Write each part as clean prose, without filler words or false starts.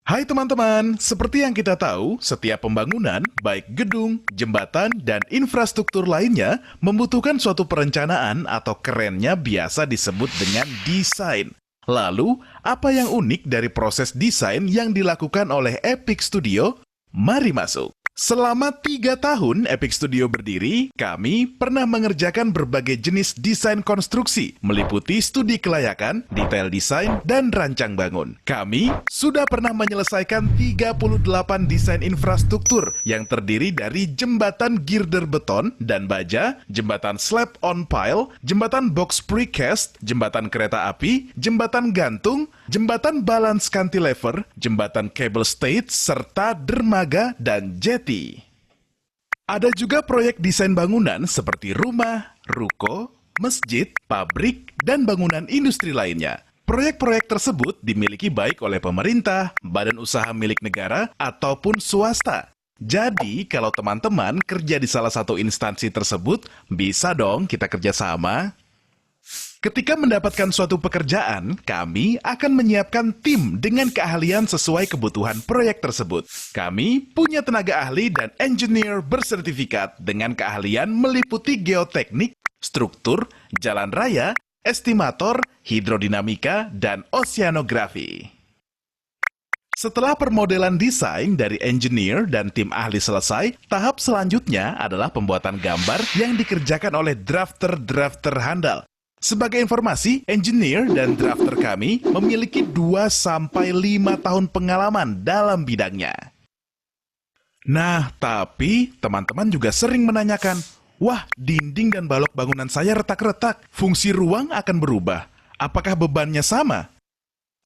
Hai teman-teman, seperti yang kita tahu, setiap pembangunan, baik gedung, jembatan, dan infrastruktur lainnya, membutuhkan suatu perencanaan atau kerennya biasa disebut dengan desain. Lalu, apa yang unik dari proses desain yang dilakukan oleh Epic Studio? Mari masuk! Selama 3 tahun Epic Studio berdiri, kami pernah mengerjakan berbagai jenis desain konstruksi, meliputi studi kelayakan, detail desain, dan rancang bangun. Kami sudah pernah menyelesaikan 38 desain infrastruktur yang terdiri dari jembatan girder beton dan baja, jembatan slab on pile, jembatan box precast, jembatan kereta api, jembatan gantung, jembatan balance cantilever, jembatan cable stayed, serta dermaga dan jetty. Ada juga proyek desain bangunan seperti rumah, ruko, masjid, pabrik, dan bangunan industri lainnya. Proyek-proyek tersebut dimiliki baik oleh pemerintah, badan usaha milik negara, ataupun swasta. Jadi, kalau teman-teman kerja di salah satu instansi tersebut, bisa dong kita kerjasama. Ketika mendapatkan suatu pekerjaan, kami akan menyiapkan tim dengan keahlian sesuai kebutuhan proyek tersebut. Kami punya tenaga ahli dan engineer bersertifikat dengan keahlian meliputi geoteknik, struktur, jalan raya, estimator, hidrodinamika, dan oceanografi. Setelah permodelan desain dari engineer dan tim ahli selesai, tahap selanjutnya adalah pembuatan gambar yang dikerjakan oleh drafter-drafter handal. Sebagai informasi, engineer dan drafter kami memiliki 2-5 tahun pengalaman dalam bidangnya. Nah, tapi teman-teman juga sering menanyakan, wah, dinding dan balok bangunan saya retak-retak, fungsi ruang akan berubah. Apakah bebannya sama?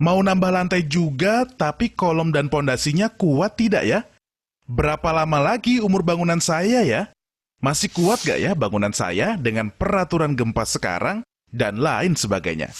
Mau nambah lantai juga, tapi kolom dan pondasinya kuat tidak ya? Berapa lama lagi umur bangunan saya ya? Masih kuat gak ya bangunan saya dengan peraturan gempa sekarang? Dan lain sebagainya.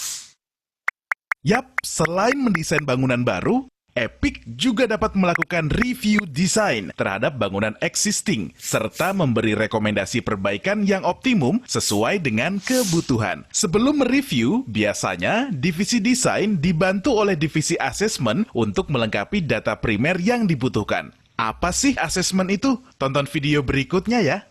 Yap, selain mendesain bangunan baru, Epic juga dapat melakukan review desain terhadap bangunan existing, serta memberi rekomendasi perbaikan yang optimum sesuai dengan kebutuhan. Sebelum mereview, biasanya divisi desain dibantu oleh divisi asesmen untuk melengkapi data primer yang dibutuhkan. Apa sih asesmen itu? Tonton video berikutnya ya.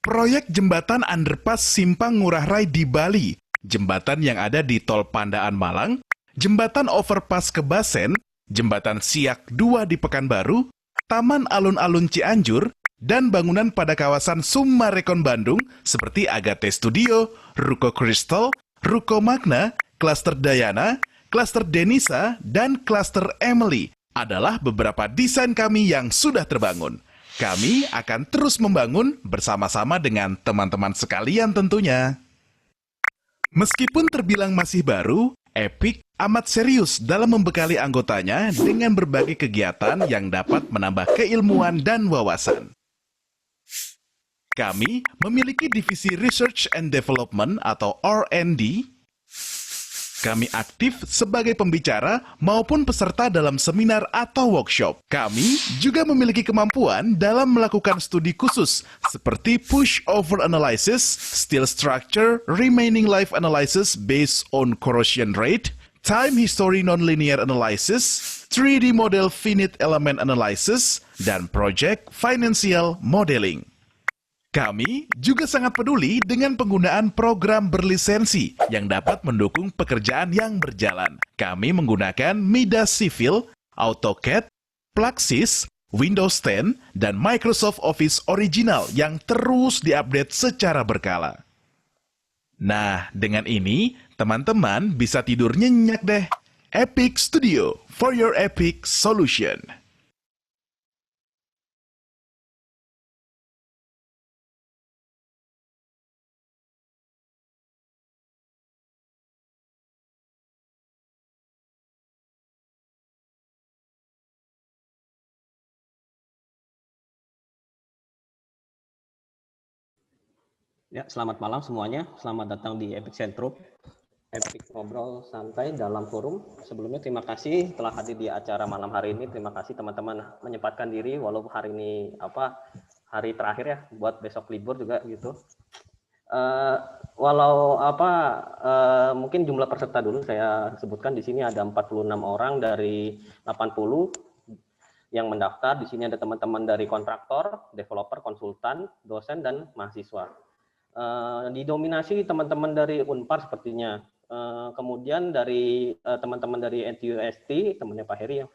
Proyek jembatan underpass Simpang Ngurah Rai di Bali, jembatan yang ada di Tol Pandaan Malang, jembatan overpass Kebasen, jembatan Siak 2 di Pekanbaru, Taman Alun-Alun Cianjur, dan bangunan pada kawasan Summarecon Bandung seperti Agate Studio, Ruko Crystal, Ruko Magna, Klaster Dayana, Klaster Denisa, dan Klaster Emily adalah beberapa desain kami yang sudah terbangun. Kami akan terus membangun bersama-sama dengan teman-teman sekalian tentunya. Meskipun terbilang masih baru, Epic amat serius dalam membekali anggotanya dengan berbagai kegiatan yang dapat menambah keilmuan dan wawasan. Kami memiliki divisi Research and Development atau R&D. Kami aktif sebagai pembicara maupun peserta dalam seminar atau workshop. Kami juga memiliki kemampuan dalam melakukan studi khusus seperti pushover analysis, steel structure, remaining life analysis based on corrosion rate, time history nonlinear analysis, 3D model finite element analysis, dan project financial modeling. Kami juga sangat peduli dengan penggunaan program berlisensi yang dapat mendukung pekerjaan yang berjalan. Kami menggunakan Midas Civil, AutoCAD, Plaxis, Windows 10, dan Microsoft Office Original yang terus diupdate secara berkala. Nah, dengan ini, teman-teman bisa tidur nyenyak deh. Epic Studio, for your epic solution. Ya, selamat malam semuanya. Selamat datang di Epic Centrum. Epic ngobrol santai dalam forum. Sebelumnya terima kasih telah hadir di acara malam hari ini. Terima kasih teman-teman menyempatkan diri walaupun hari ini hari terakhir ya, buat besok libur juga gitu. Eh, walau apa mungkin jumlah peserta dulu saya sebutkan di sini ada 46 orang dari 80 yang mendaftar. Di sini ada teman-teman dari kontraktor, developer, konsultan, dosen dan mahasiswa. Didominasi teman-teman dari Unpar sepertinya. Kemudian dari teman-teman dari NTUST, temannya Pak Heri ya,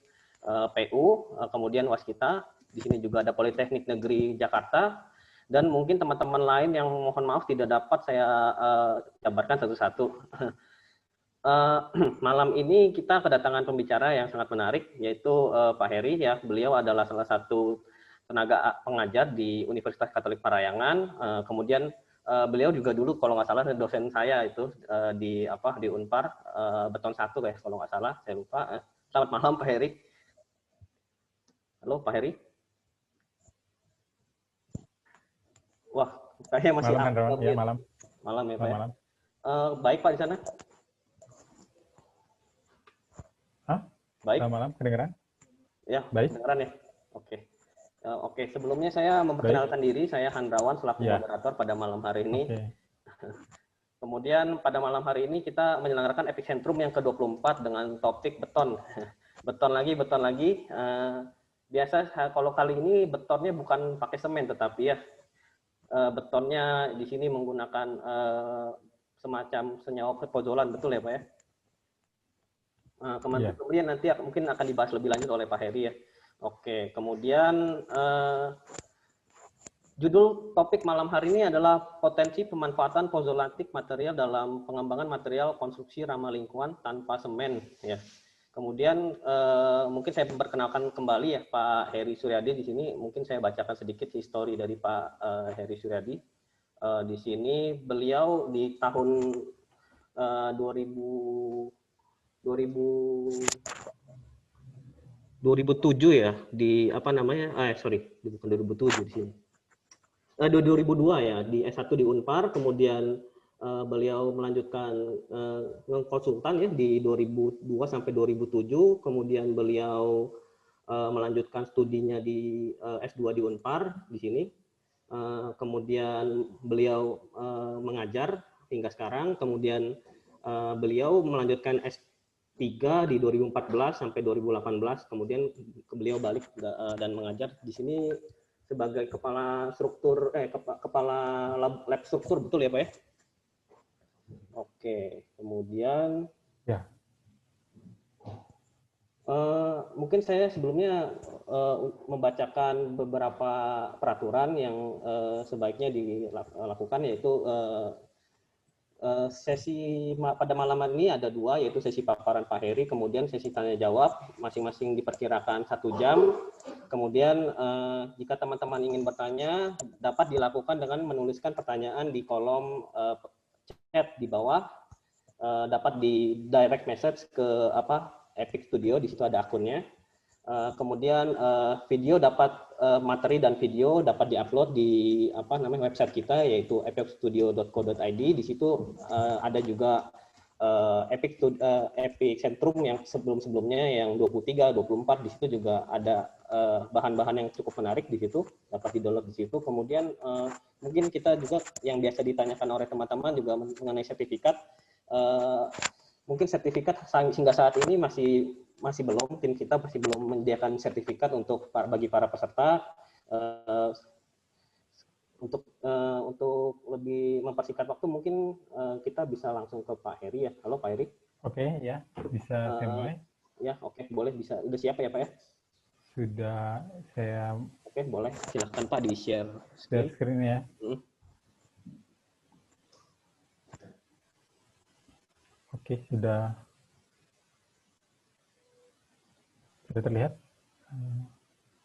PU, kemudian Waskita. Di sini juga ada Politeknik Negeri Jakarta, dan mungkin teman-teman lain yang mohon maaf tidak dapat saya jabarkan satu-satu. Malam ini kita kedatangan pembicara yang sangat menarik, yaitu Pak Heri ya. Beliau adalah salah satu tenaga pengajar di Universitas Katolik Parahyangan. Kemudian beliau juga dulu kalau nggak salah dosen saya itu di Unpar Beton 1 guys kalau nggak salah, saya lupa. Selamat malam Pak Heri. Halo Pak Heri. Wah, saya masih malam, ya, malam. Malam ya Pak. Malam. Baik Pak di sana. Hah? Baik. Malam, kedengeran? Ya, baik. Kedengeran ya. Oke. Oke, sebelumnya saya memperkenalkan diri, saya Handrawan selaku moderator pada malam hari ini. Okay. Kemudian pada malam hari ini kita menyelenggarakan Epicentrum yang ke-24 dengan topik beton. Beton lagi. Biasa kalau kali ini betonnya bukan pakai semen tetapi ya betonnya di sini menggunakan semacam senyawa pozolan, betul ya Pak ya? Kemudian nanti mungkin akan dibahas lebih lanjut oleh Pak Heri ya. Oke, kemudian judul topik malam hari ini adalah potensi pemanfaatan pozolatik material dalam pengembangan material konstruksi ramah lingkungan tanpa semen ya. Kemudian mungkin saya memperkenalkan kembali ya Pak Heri Suryadi di sini. Mungkin saya bacakan sedikit histori dari Pak Heri Suryadi. Di sini beliau di tahun 2007 ya di apa namanya? Bukan 2007 di sini. 2002 ya di S1 di Unpar, kemudian beliau melanjutkan konsultan ya di 2002 sampai 2007, kemudian beliau melanjutkan studinya di S2 di Unpar di sini. Kemudian beliau mengajar hingga sekarang, kemudian beliau melanjutkan S3 di 2014 sampai 2018, kemudian beliau balik dan mengajar di sini sebagai kepala lab struktur, betul ya Pak ya? Oke, kemudian ya. Mungkin saya sebelumnya membacakan beberapa peraturan yang sebaiknya dilakukan, yaitu sesi pada malam ini ada dua, yaitu sesi paparan Pak Heri, kemudian sesi tanya jawab, masing-masing diperkirakan 1 jam. Kemudian jika teman-teman ingin bertanya, dapat dilakukan dengan menuliskan pertanyaan di kolom chat di bawah, dapat di direct message ke Epic Studio, di situ ada akunnya. Kemudian video dapat materi dan video dapat diupload di website kita, yaitu epicstudio.co.id. Di situ ada juga Epicentrum yang sebelum-sebelumnya yang 23, 24, di situ juga ada bahan-bahan yang cukup menarik di situ, dapat di-download di situ. Kemudian mungkin kita juga yang biasa ditanyakan oleh teman-teman juga mengenai sertifikat. Mungkin sertifikat hingga saat ini masih belum, tim kita masih belum menyediakan sertifikat bagi para peserta. Untuk lebih mempersingkat waktu, mungkin kita bisa langsung ke Pak Heri ya. Halo Pak Heri. Oke, ya, bisa saya mulai? Ya, oke, boleh, bisa. Udah siap ya Pak ya? Sudah, saya... Oke, boleh. Silahkan Pak di-share screen ya. Oke, sudah terlihat?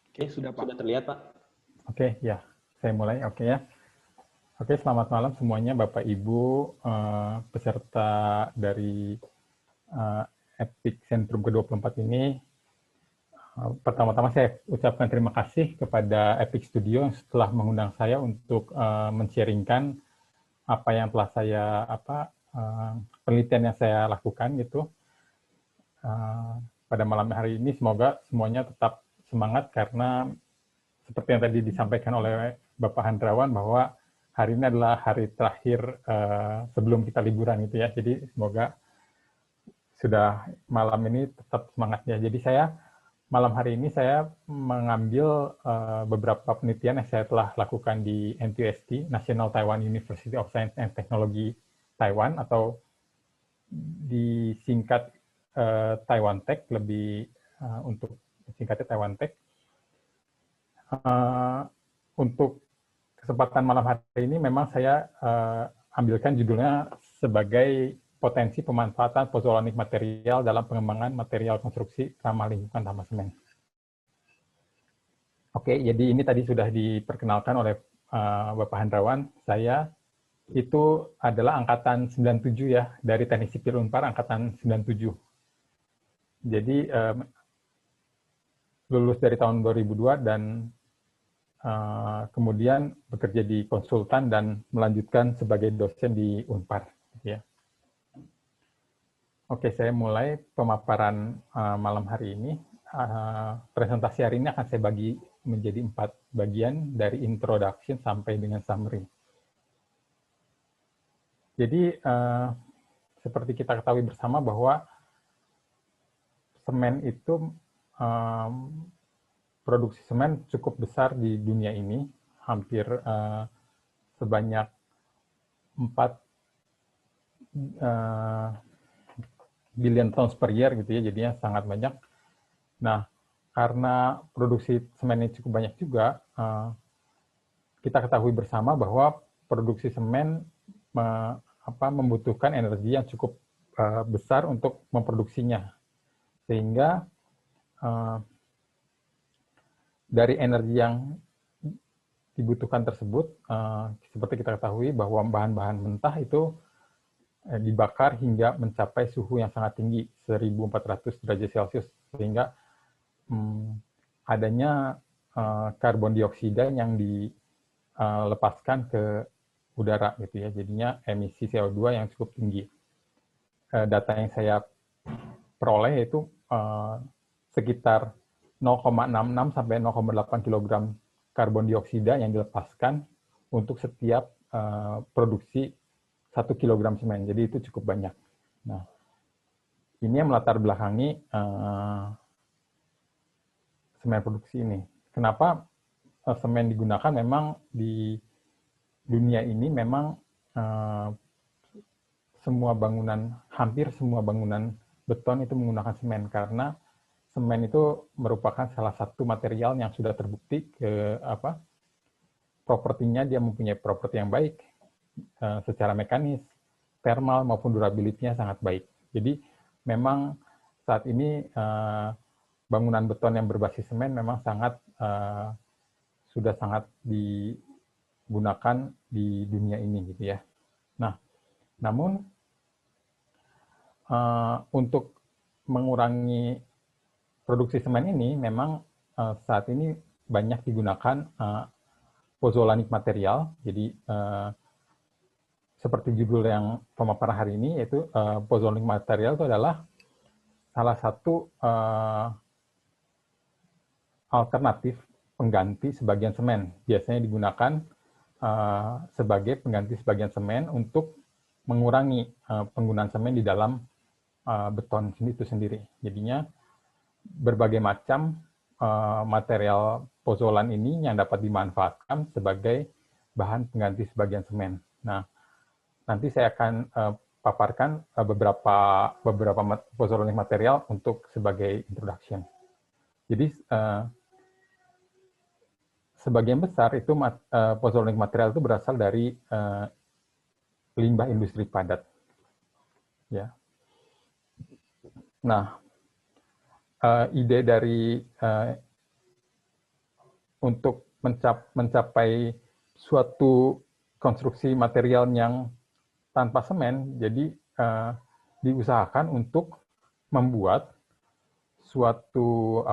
Oke, sudah Pak. Sudah terlihat Pak. Oke, ya. Saya mulai, oke ya. Oke, selamat malam semuanya Bapak Ibu, peserta dari Epicentrum ke-24 ini. Pertama-tama saya ucapkan terima kasih kepada Epic Studio yang setelah mengundang saya untuk men-sharingkan apa yang telah saya penelitian yang saya lakukan gitu. Pada malam hari ini semoga semuanya tetap semangat, karena seperti yang tadi disampaikan oleh Bapak Handrawan bahwa hari ini adalah hari terakhir sebelum kita liburan gitu ya. Jadi semoga sudah malam ini tetap semangat ya. Jadi malam hari ini saya mengambil beberapa penelitian yang saya telah lakukan di NTUST, National Taiwan University of Science and Technology Taiwan, atau disingkat Taiwan Tech, lebih untuk singkatnya Taiwan Tech. Untuk kesempatan malam hari ini memang saya ambilkan judulnya sebagai potensi pemanfaatan pozolanik material dalam pengembangan material konstruksi ramah lingkungan tambah semen. Oke, jadi ini tadi sudah diperkenalkan oleh Bapak Hendrawan. Saya itu adalah angkatan 97 ya, dari Teknik Sipil Unpar angkatan 97. Jadi lulus dari tahun 2002 dan kemudian bekerja di konsultan dan melanjutkan sebagai dosen di Unpar. Ya. Oke, saya mulai pemaparan malam hari ini. Presentasi hari ini akan saya bagi menjadi 4 bagian, dari introduction sampai dengan summary. Jadi, seperti kita ketahui bersama bahwa semen itu, produksi semen cukup besar di dunia ini, hampir sebanyak 4 billion tons per year gitu ya, jadinya sangat banyak. Nah, karena produksi semen ini cukup banyak juga, kita ketahui bersama bahwa produksi semen membutuhkan energi yang cukup besar untuk memproduksinya. Sehingga dari energi yang dibutuhkan tersebut, seperti kita ketahui bahwa bahan-bahan mentah itu dibakar hingga mencapai suhu yang sangat tinggi, 1400 derajat Celcius, sehingga adanya karbon dioksida yang dilepaskan ke udara gitu ya, jadinya emisi CO2 yang cukup tinggi. Data yang saya peroleh itu sekitar 0,66 sampai 0,8 kg karbon dioksida yang dilepaskan untuk setiap produksi 1 kg semen, jadi itu cukup banyak. Nah, ini yang melatar belakangi semen produksi ini. Kenapa semen digunakan? Memang di dunia ini memang hampir semua bangunan beton itu menggunakan semen, karena semen itu merupakan salah satu material yang sudah terbukti propertinya, dia mempunyai properti yang baik, secara mekanis, thermal maupun durability-nya sangat baik. Jadi memang saat ini bangunan beton yang berbasis semen memang sudah sangat digunakan di dunia ini gitu ya. Nah, namun untuk mengurangi produksi semen ini memang saat ini banyak digunakan pozolanik material. Jadi seperti judul yang pemaparan hari ini, yaitu pozolanik material itu adalah salah satu alternatif pengganti sebagian semen. Biasanya digunakan sebagai pengganti sebagian semen untuk mengurangi penggunaan semen di dalam beton itu sendiri. Jadinya berbagai macam material pozolan ini yang dapat dimanfaatkan sebagai bahan pengganti sebagian semen. Nah, nanti saya akan paparkan beberapa pozolanik material untuk sebagai introduction. Jadi sebagian besar itu pozolanik material itu berasal dari limbah industri padat. Ya. Nah, ide dari untuk mencapai suatu konstruksi material yang tanpa semen, jadi diusahakan untuk membuat suatu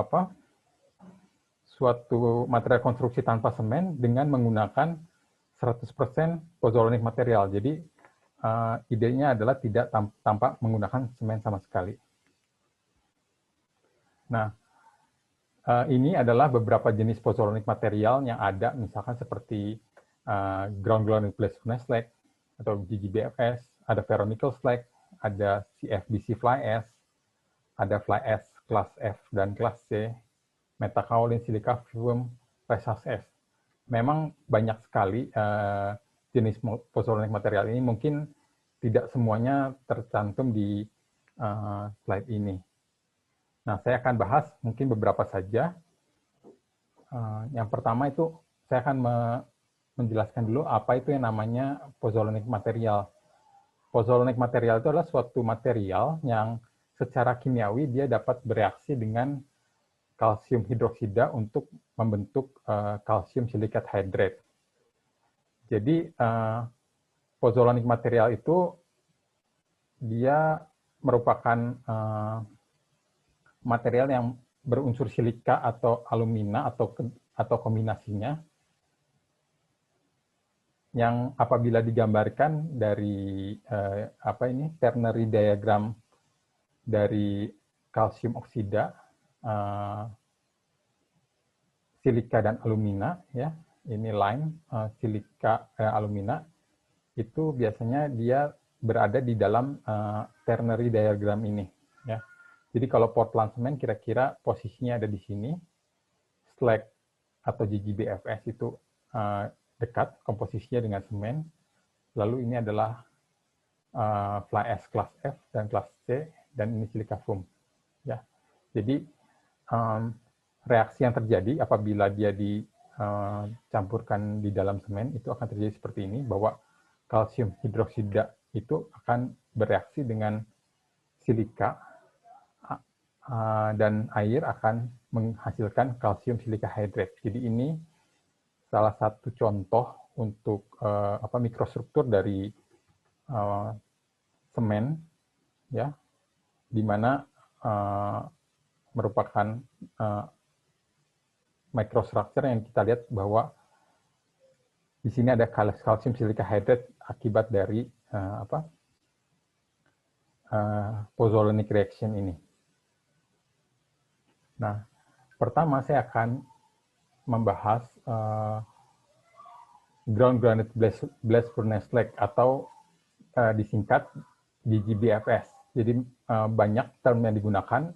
material konstruksi tanpa semen dengan menggunakan 100% pozolanik material. Jadi idenya adalah tidak tanpa menggunakan semen sama sekali. Nah, ini adalah beberapa jenis pozolanik material yang ada, misalkan seperti ground granite blast furnace slag atau GGBFS, ada ferronickel slag, ada CFBC fly ash, ada fly ash kelas F dan kelas C, metakaolin, silika fume, resas S. Memang banyak sekali jenis pozzolanic material ini, mungkin tidak semuanya tercantum di slide ini. Nah, saya akan bahas mungkin beberapa saja. Yang pertama itu saya akan menjelaskan dulu apa itu yang namanya pozzolanic material. Pozzolanic material itu adalah suatu material yang secara kimiawi dia dapat bereaksi dengan kalsium hidroksida untuk membentuk kalsium silicate hydrate. Jadi pozzolanic material itu dia merupakan material yang berunsur silika atau alumina atau kombinasinya, yang apabila digambarkan dari ternary diagram dari kalsium oksida, silika dan alumina, ya, ini lime, silika, alumina, itu biasanya dia berada di dalam ternary diagram ini, ya. Jadi kalau Portland semen kira-kira posisinya ada di sini, slag atau GGBFS itu dekat komposisinya dengan semen, lalu ini adalah fly ash kelas F dan kelas C, dan ini silika foam, ya. Jadi reaksi yang terjadi apabila dia dicampurkan di dalam semen itu akan terjadi seperti ini, bahwa kalsium hidroksida itu akan bereaksi dengan silika dan air akan menghasilkan kalsium silika hydrate. Jadi ini salah satu contoh untuk mikrostruktur dari semen, ya, di mana merupakan microstructure yang kita lihat bahwa di sini ada kalsium silika hydrate akibat dari pozzolanic reaction ini. Nah, pertama saya akan membahas ground granite blast furnace slag atau disingkat GGBFS. Jadi banyak term yang digunakan,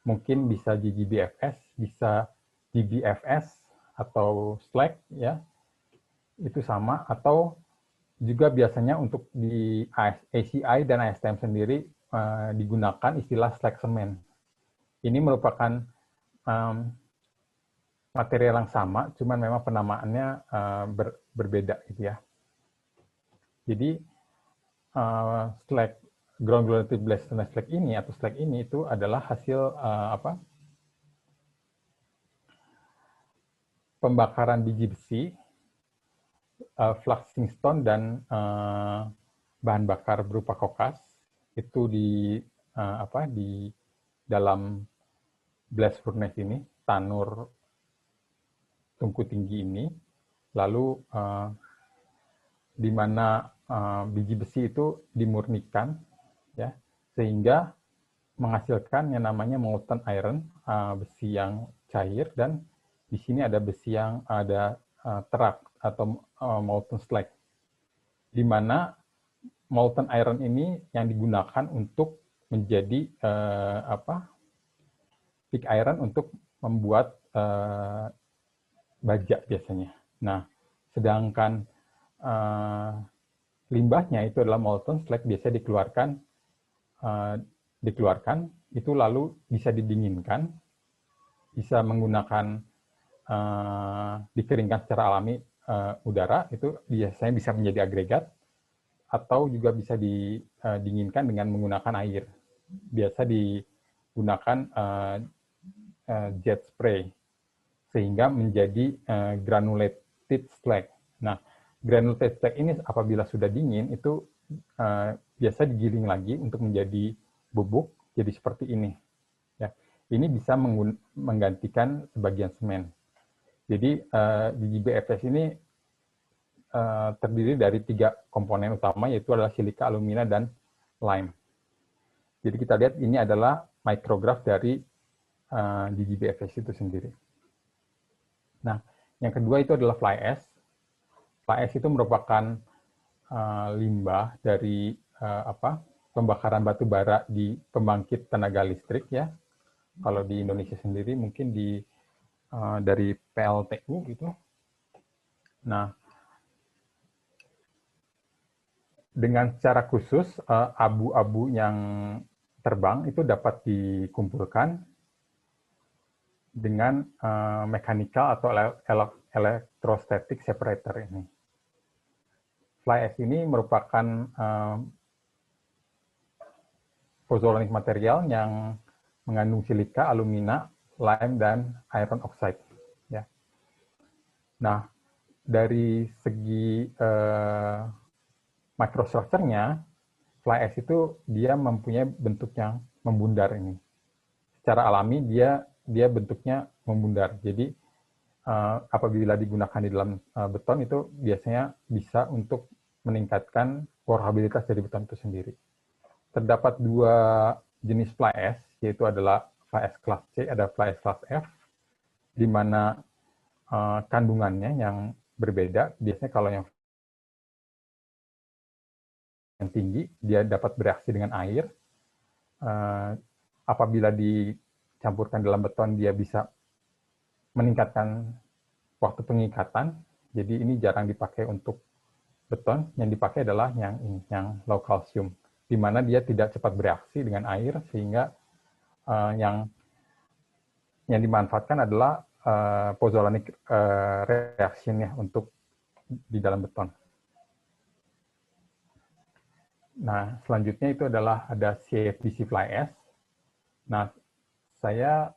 mungkin bisa GGBFS, bisa GBFS atau slag, ya, itu sama, atau juga biasanya untuk di ACI dan ASTM sendiri digunakan istilah slag semen. Ini merupakan material yang sama, cuman memang penamaannya berbeda, gitu ya. Jadi slag ground granite blast furnace slag ini atau slag ini itu adalah hasil pembakaran biji besi, fluxing stone, dan bahan bakar berupa kokas itu di dalam blast furnace ini, tanur tungku tinggi ini, lalu di mana biji besi itu dimurnikan, ya, sehingga menghasilkan yang namanya molten iron, besi yang cair, dan di sini ada besi yang ada terak atau molten slag, di mana molten iron ini yang digunakan untuk menjadi pig iron untuk membuat baja biasanya. Nah, sedangkan limbahnya itu adalah molten slag, biasa dikeluarkan itu lalu bisa didinginkan, bisa menggunakan dikeringkan secara alami udara, itu biasanya bisa menjadi agregat, atau juga bisa didinginkan dengan menggunakan air. Biasa digunakan jet spray sehingga menjadi granulated slag. Nah, granulated slag ini apabila sudah dingin itu biasa digiling lagi untuk menjadi bubuk, jadi seperti ini. Ya, ini bisa menggantikan sebagian semen. Jadi GGBFS ini terdiri dari 3 komponen utama, yaitu adalah silika, alumina, dan lime. Jadi kita lihat ini adalah micrograph dari GGBFS itu sendiri. Nah, yang kedua itu adalah fly ash. Fly ash itu merupakan limbah dari pembakaran batu bara di pembangkit tenaga listrik ya. Kalau di Indonesia sendiri mungkin dari PLTU gitu. Nah, dengan cara khusus abu-abu yang terbang itu dapat dikumpulkan dengan mechanical atau electrostatic separator ini. Fly ash ini merupakan pozzolanic material yang mengandung silika, alumina, lime, dan iron oxide. Ya. Nah, dari segi microstructure-nya, fly ash itu dia mempunyai bentuk yang membundar ini. Secara alami dia bentuknya membundar. Jadi apabila digunakan di dalam beton itu biasanya bisa untuk meningkatkan porabilitas dari beton itu sendiri. Terdapat dua jenis fly ash, yaitu adalah fly ash kelas C, ada fly ash kelas F, di mana kandungannya yang berbeda. Biasanya kalau yang tinggi, dia dapat bereaksi dengan air. Apabila dicampurkan dalam beton, dia bisa meningkatkan waktu pengikatan. Jadi ini jarang dipakai untuk beton. Yang dipakai adalah yang low calcium, di mana dia tidak cepat bereaksi dengan air, sehingga yang dimanfaatkan adalah pozzolanic reaction ya untuk di dalam beton. Nah, selanjutnya itu adalah ada CFBC fly ash. Nah, saya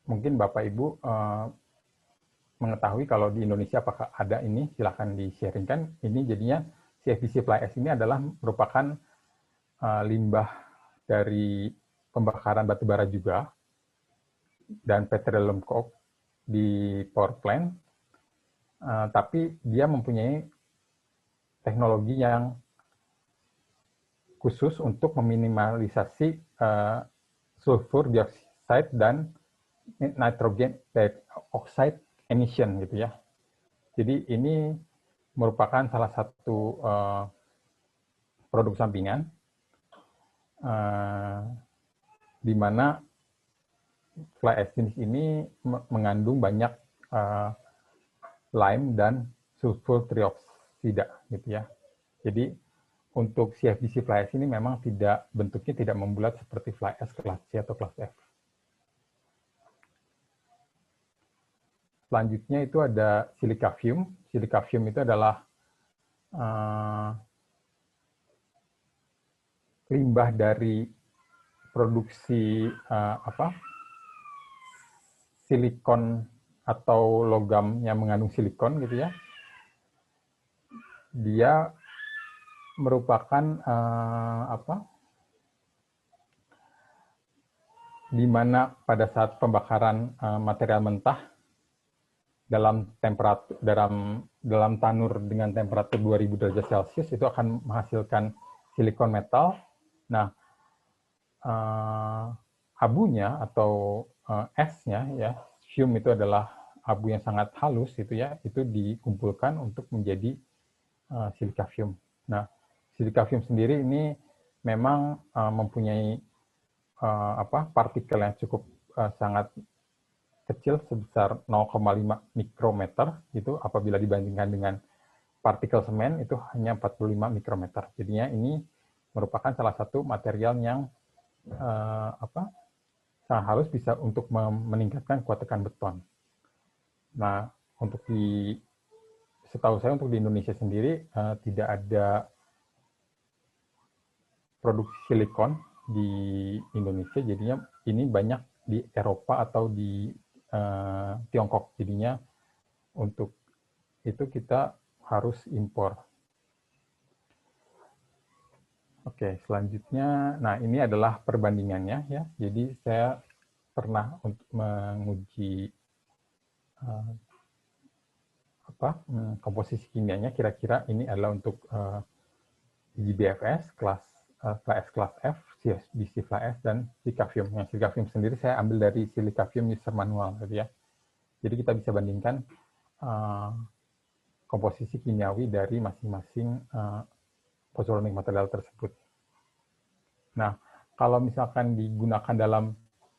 mungkin Bapak Ibu mengetahui kalau di Indonesia apakah ada ini, silahkan di-sharingkan. Ini jadinya CFBC fly ash ini adalah merupakan limbah dari pembakaran batu bara juga dan petroleum coke di power plant, tapi dia mempunyai teknologi yang khusus untuk meminimalisasi sulfur dioxide dan nitrogen oxide emission gitu ya. Jadi ini merupakan salah satu produk sampingan di mana fly ash jenis ini mengandung banyak lime dan sulfur trioksida gitu ya. Jadi untuk CFBC fly ash ini memang bentuknya tidak membulat seperti fly ash kelas C atau kelas F. Selanjutnya itu ada silica fume. Silica fume itu adalah limbah dari produksi silikon atau logam yang mengandung silikon gitu ya. Dia merupakan di mana pada saat pembakaran material mentah dalam temperatur dalam tanur dengan temperatur 2000 derajat Celcius itu akan menghasilkan silikon metal. Nah, abunya atau esnya ya, fume itu adalah abu yang sangat halus itu ya, itu dikumpulkan untuk menjadi silica fume. Nah, silica fume sendiri ini memang mempunyai partikel yang cukup sangat kecil sebesar 0,5 mikrometer itu apabila dibandingkan dengan partikel semen itu hanya 45 mikrometer. Jadinya ini merupakan salah satu material yang sangat halus, bisa untuk meningkatkan kuat tekan beton. Nah, setahu saya untuk di Indonesia sendiri tidak ada produksi silikon di Indonesia, jadinya ini banyak di Eropa atau di Tiongkok. Jadinya untuk itu kita harus impor. Oke, selanjutnya, nah ini adalah perbandingannya ya. Jadi saya pernah untuk menguji komposisi kimianya. Kira-kira ini adalah untuk GBFS kelas fly ash kelas F, CFBC fly ash, dan silica fume. Yang silica fume sendiri saya ambil dari silica fume user manual gitu ya. Jadi kita bisa bandingkan uh, komposisi kimiawi dari masing-masing pozonic material tersebut. Nah, kalau misalkan digunakan dalam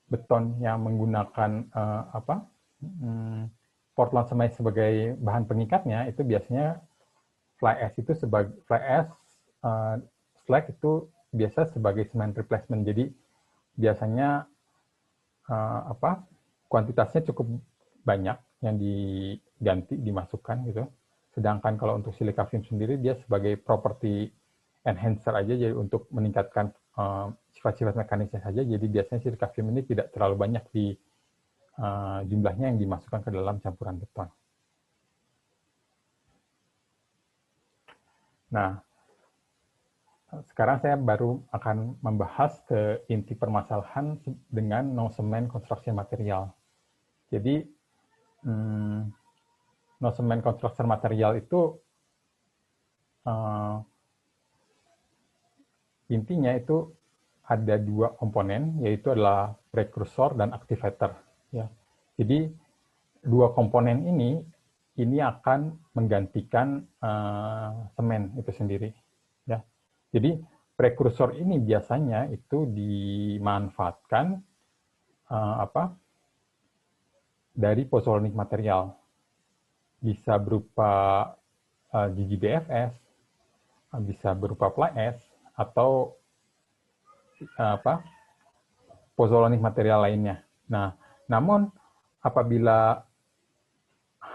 beton yang menggunakan Portland cement sebagai bahan pengikatnya, itu biasanya fly ash itu sebagai slag itu biasa sebagai cement replacement. Jadi biasanya kuantitasnya cukup banyak yang diganti, dimasukkan gitu. Sedangkan kalau untuk silica film sendiri dia sebagai property enhancer aja, jadi untuk meningkatkan sifat-sifat mekanisnya saja. Jadi biasanya silica film ini tidak terlalu banyak di jumlahnya yang dimasukkan ke dalam campuran beton. Nah, sekarang saya baru akan membahas ke inti permasalahan dengan no-cement construction material. Jadi, no-cement construction material itu intinya itu ada dua komponen, yaitu adalah precursor dan activator. Ya. Jadi, dua komponen ini akan menggantikan semen itu sendiri. Ya. Jadi, prekursor ini biasanya itu dimanfaatkan dari pozzolanic material. Bisa berupa GGBFS, bisa berupa fly ash, atau pozzolanic material lainnya. Nah, namun apabila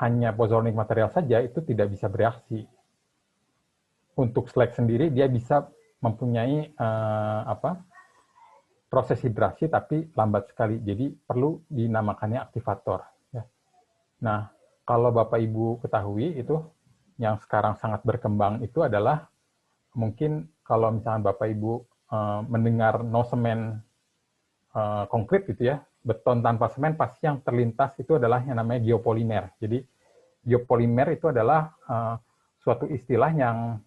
hanya pozzolanic material saja itu tidak bisa bereaksi. Untuk slag sendiri dia bisa mempunyai proses hidrasi tapi lambat sekali. Jadi perlu dinamakannya aktivator. Ya. Nah, kalau Bapak Ibu ketahui itu yang sekarang sangat berkembang itu adalah mungkin kalau misalnya Bapak Ibu mendengar no semen konkret gitu ya, beton tanpa semen, pasti yang terlintas itu adalah yang namanya geopolimer. Jadi geopolimer itu adalah suatu istilah yang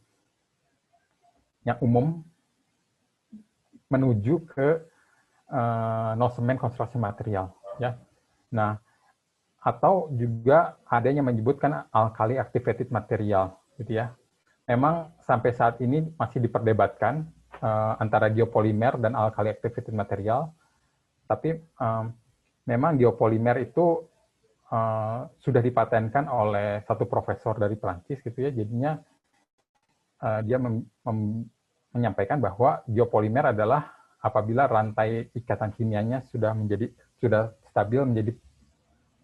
umum menuju ke no cement construction material. Ya. Nah, atau juga ada yang menyebutkan alkali activated material, gitu ya. Memang sampai saat ini masih diperdebatkan antara geopolimer dan alkali activated material, tapi memang geopolimer itu sudah dipatenkan oleh satu profesor dari Prancis, gitu ya. Jadinya dia menyampaikan bahwa geopolimer adalah apabila rantai ikatan kimianya sudah stabil menjadi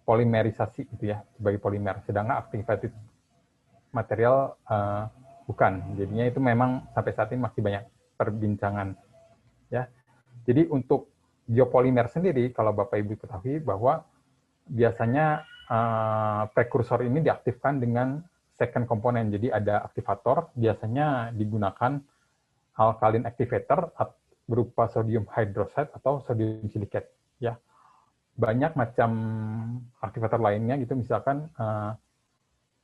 polimerisasi gitu ya, sebagai polimer. Sedangkan activated material bukan. Jadinya itu memang sampai saat ini masih banyak perbincangan. Ya. Jadi untuk geopolimer sendiri, kalau Bapak Ibu ketahui bahwa biasanya prekursor ini diaktifkan dengan second komponen. Jadi ada aktivator, biasanya digunakan alkaline activator berupa sodium hydroxide atau sodium silicate. Ya. Banyak macam aktivator lainnya gitu, misalkan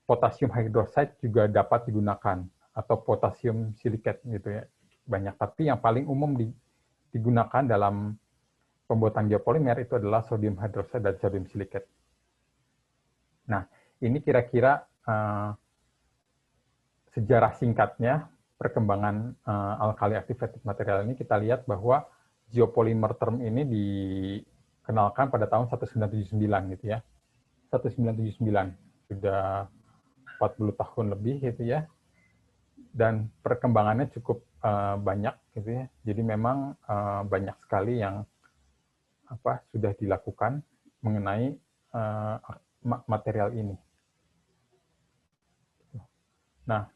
potasium hydroxide juga dapat digunakan atau potasium silicate gitu ya, banyak. Tapi yang paling umum digunakan dalam pembuatan geopolimer itu adalah sodium hydroxide dan sodium silicate. Nah, ini kira-kira sejarah singkatnya perkembangan alkali activated material ini. Kita lihat bahwa geopolimer term ini dikenalkan pada tahun 1979 gitu ya. 1979, sudah 40 tahun lebih gitu ya. Dan perkembangannya cukup banyak gitu ya. Jadi memang banyak sekali yang sudah dilakukan mengenai material ini. Nah,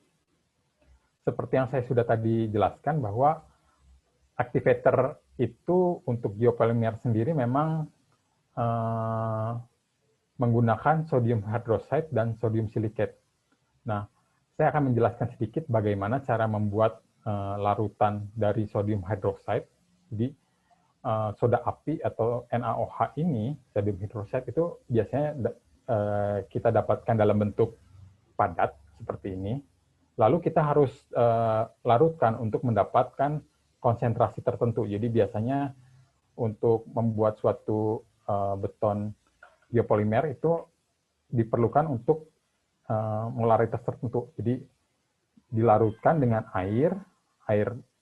seperti yang saya sudah tadi jelaskan bahwa activator itu untuk geopolimer sendiri memang menggunakan sodium hydroxide dan sodium silicate. Nah, saya akan menjelaskan sedikit bagaimana cara membuat larutan dari sodium hydroxide. Jadi, soda api atau NaOH ini, sodium hydroxide itu biasanya kita dapatkan dalam bentuk padat seperti ini. Lalu kita harus larutkan untuk mendapatkan konsentrasi tertentu. Jadi biasanya untuk membuat suatu beton geopolimer itu diperlukan untuk molaritas tertentu. Jadi dilarutkan dengan air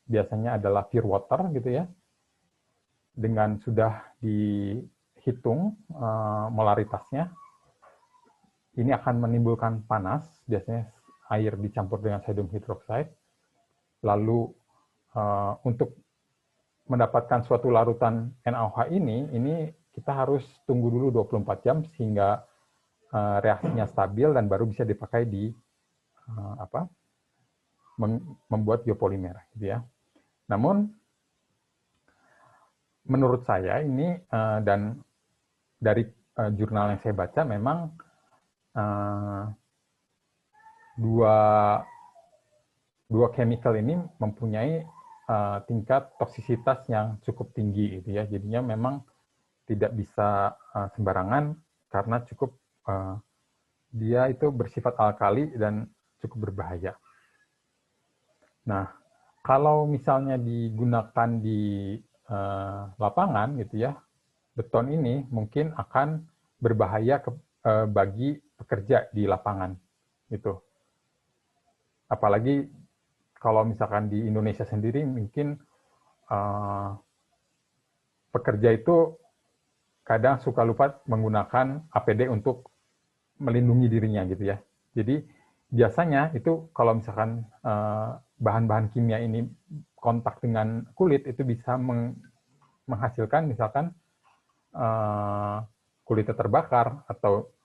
biasanya adalah pure water gitu ya. Dengan sudah dihitung molaritasnya, ini akan menimbulkan panas, biasanya air dicampur dengan sodium hidroksida. Lalu untuk mendapatkan suatu larutan NaOH ini kita harus tunggu dulu 24 jam sehingga reaksinya stabil dan baru bisa dipakai di membuat biopolimer gitu ya. Namun menurut saya ini dan dari jurnal yang saya baca memang dua chemical ini mempunyai tingkat toksisitas yang cukup tinggi gitu ya. Jadinya memang tidak bisa sembarangan karena cukup dia itu bersifat alkali dan cukup berbahaya. Nah, kalau misalnya digunakan di lapangan gitu ya, beton ini mungkin akan berbahaya bagi pekerja di lapangan gitu. Apalagi kalau misalkan di Indonesia sendiri mungkin pekerja itu kadang suka lupa menggunakan APD untuk melindungi dirinya gitu ya. Jadi biasanya itu kalau misalkan bahan-bahan kimia ini kontak dengan kulit itu bisa menghasilkan misalkan kulitnya terbakar atau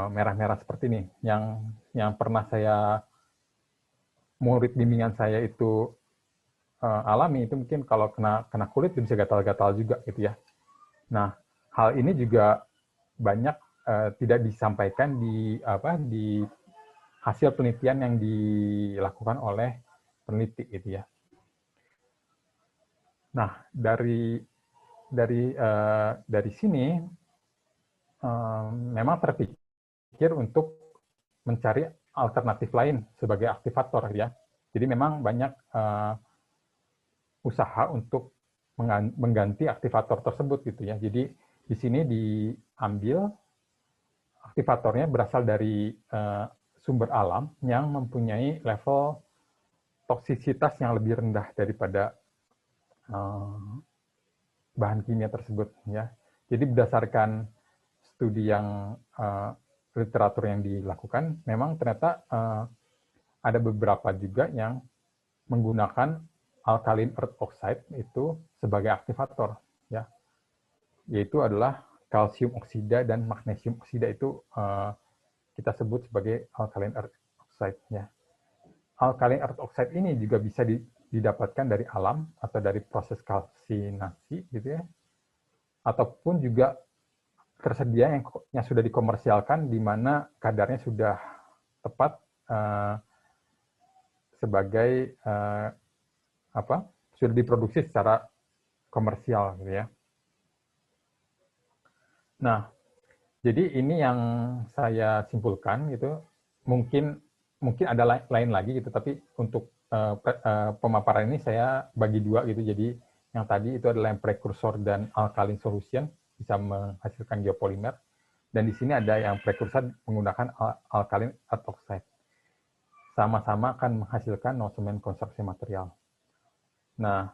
merah-merah seperti ini yang pernah murid bimbingan saya itu alami itu mungkin kalau kena kulit bisa gatal-gatal juga gitu ya. Nah, hal ini juga banyak tidak disampaikan di hasil penelitian yang dilakukan oleh peneliti gitu ya. Nah, dari sini memang terpikir untuk mencari alternatif lain sebagai aktivator ya. Jadi memang banyak usaha untuk mengganti aktivator tersebut gitu ya. Jadi di sini diambil aktivatornya berasal dari sumber alam yang mempunyai level toksisitas yang lebih rendah daripada bahan kimia tersebut ya. Jadi berdasarkan studi yang literatur yang dilakukan, memang ternyata ada beberapa juga yang menggunakan alkaline earth oxide itu sebagai aktivator ya. Yaitu adalah kalsium oksida dan magnesium oksida itu kita sebut sebagai alkaline earth oxide ya. Alkaline earth oxide ini juga bisa didapatkan dari alam atau dari proses kalsinasi gitu ya. Ataupun juga tersedia yang sudah dikomersialkan di mana kadarnya sudah tepat sebagai sudah diproduksi secara komersial gitu ya. Nah, jadi ini yang saya simpulkan gitu. Mungkin ada lain lagi gitu, tapi untuk pemaparan ini saya bagi dua gitu. Jadi yang tadi itu adalah yang prekursor dan alkaline solution bisa menghasilkan geopolimer, dan di sini ada yang prekursor menggunakan alkaline earth oxide. Sama-sama akan menghasilkan no-cement konstruksi material. Nah,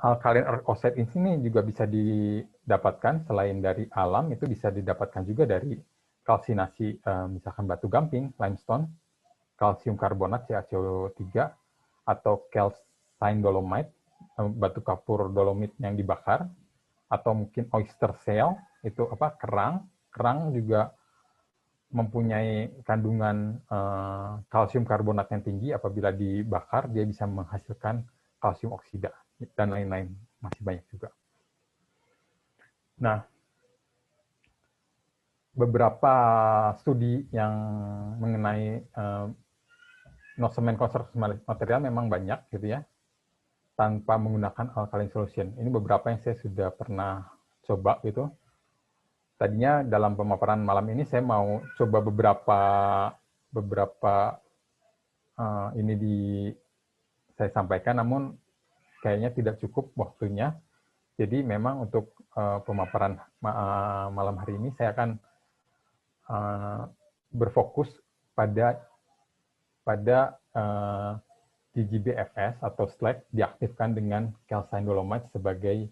alkaline earth oxide ini sini juga bisa didapatkan selain dari alam, itu bisa didapatkan juga dari kalsinasi misalkan batu gamping, limestone, kalsium karbonat CaCO3, atau calcine dolomite, batu kapur dolomit yang dibakar, atau mungkin oyster shell, itu kerang juga mempunyai kandungan kalsium karbonat yang tinggi. Apabila dibakar dia bisa menghasilkan kalsium oksida dan lain-lain, masih banyak juga. Nah, beberapa studi yang mengenai no-cement konstruksi material memang banyak gitu ya, tanpa menggunakan alkaline solution. Ini beberapa yang saya sudah pernah coba gitu. Tadinya dalam pemaparan malam ini saya mau coba beberapa saya sampaikan, namun kayaknya tidak cukup waktunya. Jadi memang untuk pemaparan malam hari ini saya akan berfokus pada TGBFS atau slag diaktifkan dengan calcine dolomite sebagai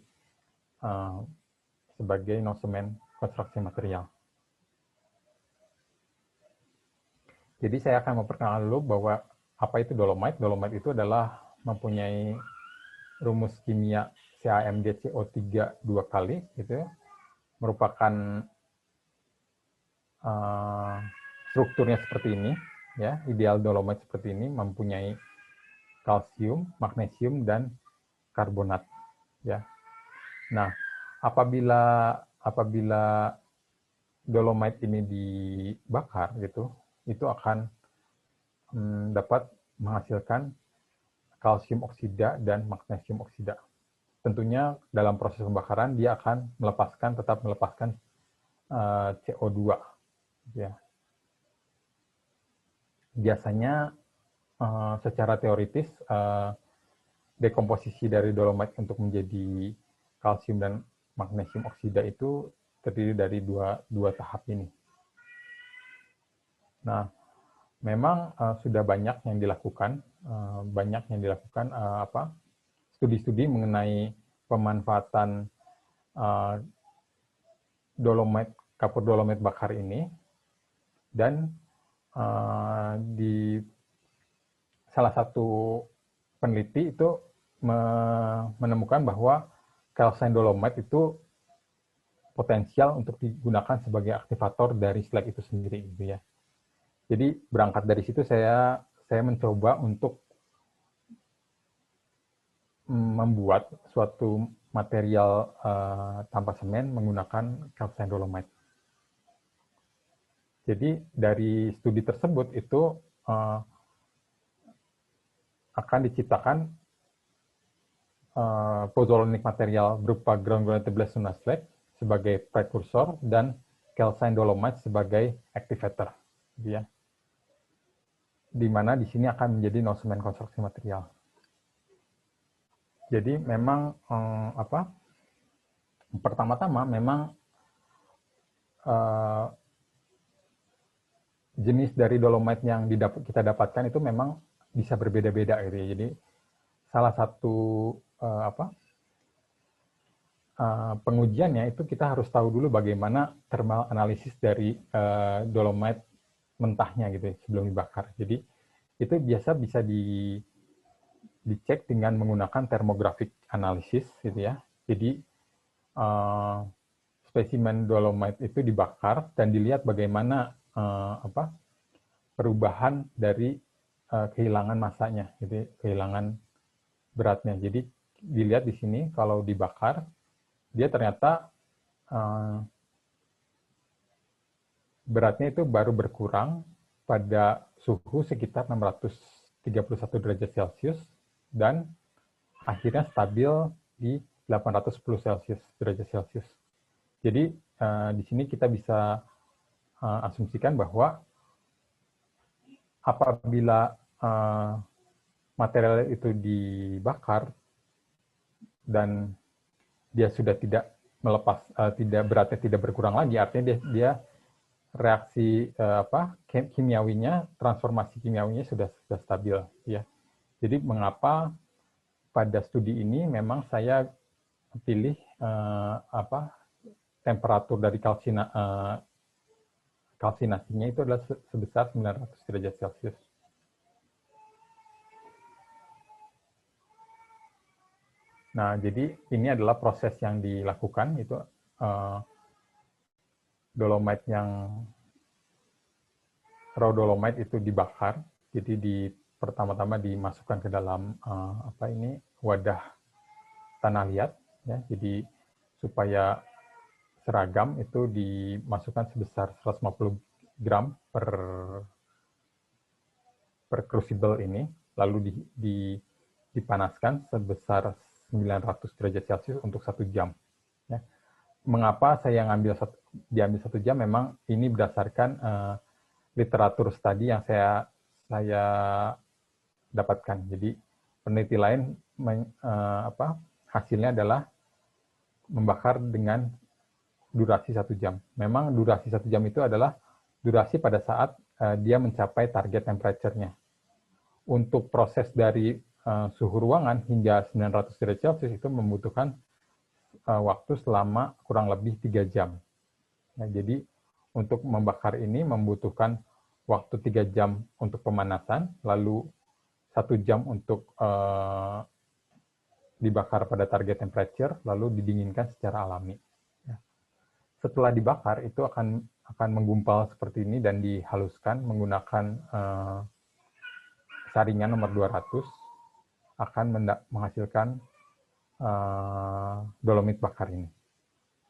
nosemen konstruksi material. Jadi saya akan memperkenalkan dulu bahwa apa itu dolomite. Dolomite itu adalah mempunyai rumus kimia CaMgCO3 2 kali, gitu ya. Merupakan strukturnya seperti ini, ya. Ideal dolomite seperti ini, mempunyai kalsium, magnesium, dan karbonat, ya. Nah, apabila dolomite ini dibakar, gitu, itu akan dapat menghasilkan kalsium oksida dan magnesium oksida. Tentunya dalam proses pembakaran dia akan tetap melepaskan CO2. Ya. Biasanya secara teoritis dekomposisi dari dolomite untuk menjadi kalsium dan magnesium oksida itu terdiri dari dua tahap ini. Nah, memang sudah banyak yang dilakukan, studi-studi mengenai pemanfaatan kapur dolomite bakar ini, dan di salah satu peneliti itu menemukan bahwa calcine dolomite itu potensial untuk digunakan sebagai aktivator dari slag itu sendiri, gitu ya. Jadi berangkat dari situ saya mencoba untuk membuat suatu material tanpa semen menggunakan calcine dolomite. Jadi dari studi tersebut itu akan diciptakan pozzolanic material berupa ground granulated blast tuna slag sebagai prekursor dan calcine dolomite sebagai activator, ya. Di mana di sini akan menjadi nosemen konstruksi material. Jadi memang pertama-tama memang jenis dari dolomite yang kita dapatkan itu memang bisa berbeda-beda, gitu ya. Jadi salah satu pengujiannya itu kita harus tahu dulu bagaimana thermal analisis dari dolomite mentahnya, gitu ya, sebelum dibakar. Jadi itu biasa bisa dicek dengan menggunakan thermographic analysis, gitu ya. Jadi spesimen dolomite itu dibakar dan dilihat bagaimana perubahan dari kehilangan masanya, gitu, kehilangan beratnya. Jadi dilihat di sini kalau dibakar dia ternyata beratnya itu baru berkurang pada suhu sekitar 631 derajat Celcius dan akhirnya stabil di 810 derajat Celcius. Jadi di sini kita bisa asumsikan bahwa apabila material itu dibakar dan dia sudah tidak beratnya tidak berkurang lagi, artinya dia reaksi kimiawinya, transformasi kimiawinya sudah stabil, ya. Jadi mengapa pada studi ini memang saya pilih temperatur dari kalsinasinya itu adalah sebesar 900 derajat Celcius. Nah, jadi ini adalah proses yang dilakukan, itu dolomite raw dolomite itu dibakar. Jadi pertama-tama dimasukkan ke dalam wadah tanah liat, ya. Jadi supaya seragam itu dimasukkan sebesar 150 gram per crucible ini, lalu dipanaskan sebesar 900 derajat Celcius untuk 1 jam. Ya. Mengapa saya diambil 1 jam? Memang ini berdasarkan literatur studi yang saya dapatkan. Jadi peneliti lain hasilnya adalah membakar dengan durasi 1 jam. Memang durasi 1 jam itu adalah durasi pada saat dia mencapai target temperature-nya. Untuk proses dari suhu ruangan hingga 900 derajat Celcius itu membutuhkan waktu selama kurang lebih 3 jam. Nah, jadi untuk membakar ini membutuhkan waktu 3 jam untuk pemanasan, lalu 1 jam untuk dibakar pada target temperature, lalu didinginkan secara alami. Setelah dibakar itu akan menggumpal seperti ini dan dihaluskan menggunakan saringan nomor 200, akan menghasilkan dolomit bakar ini.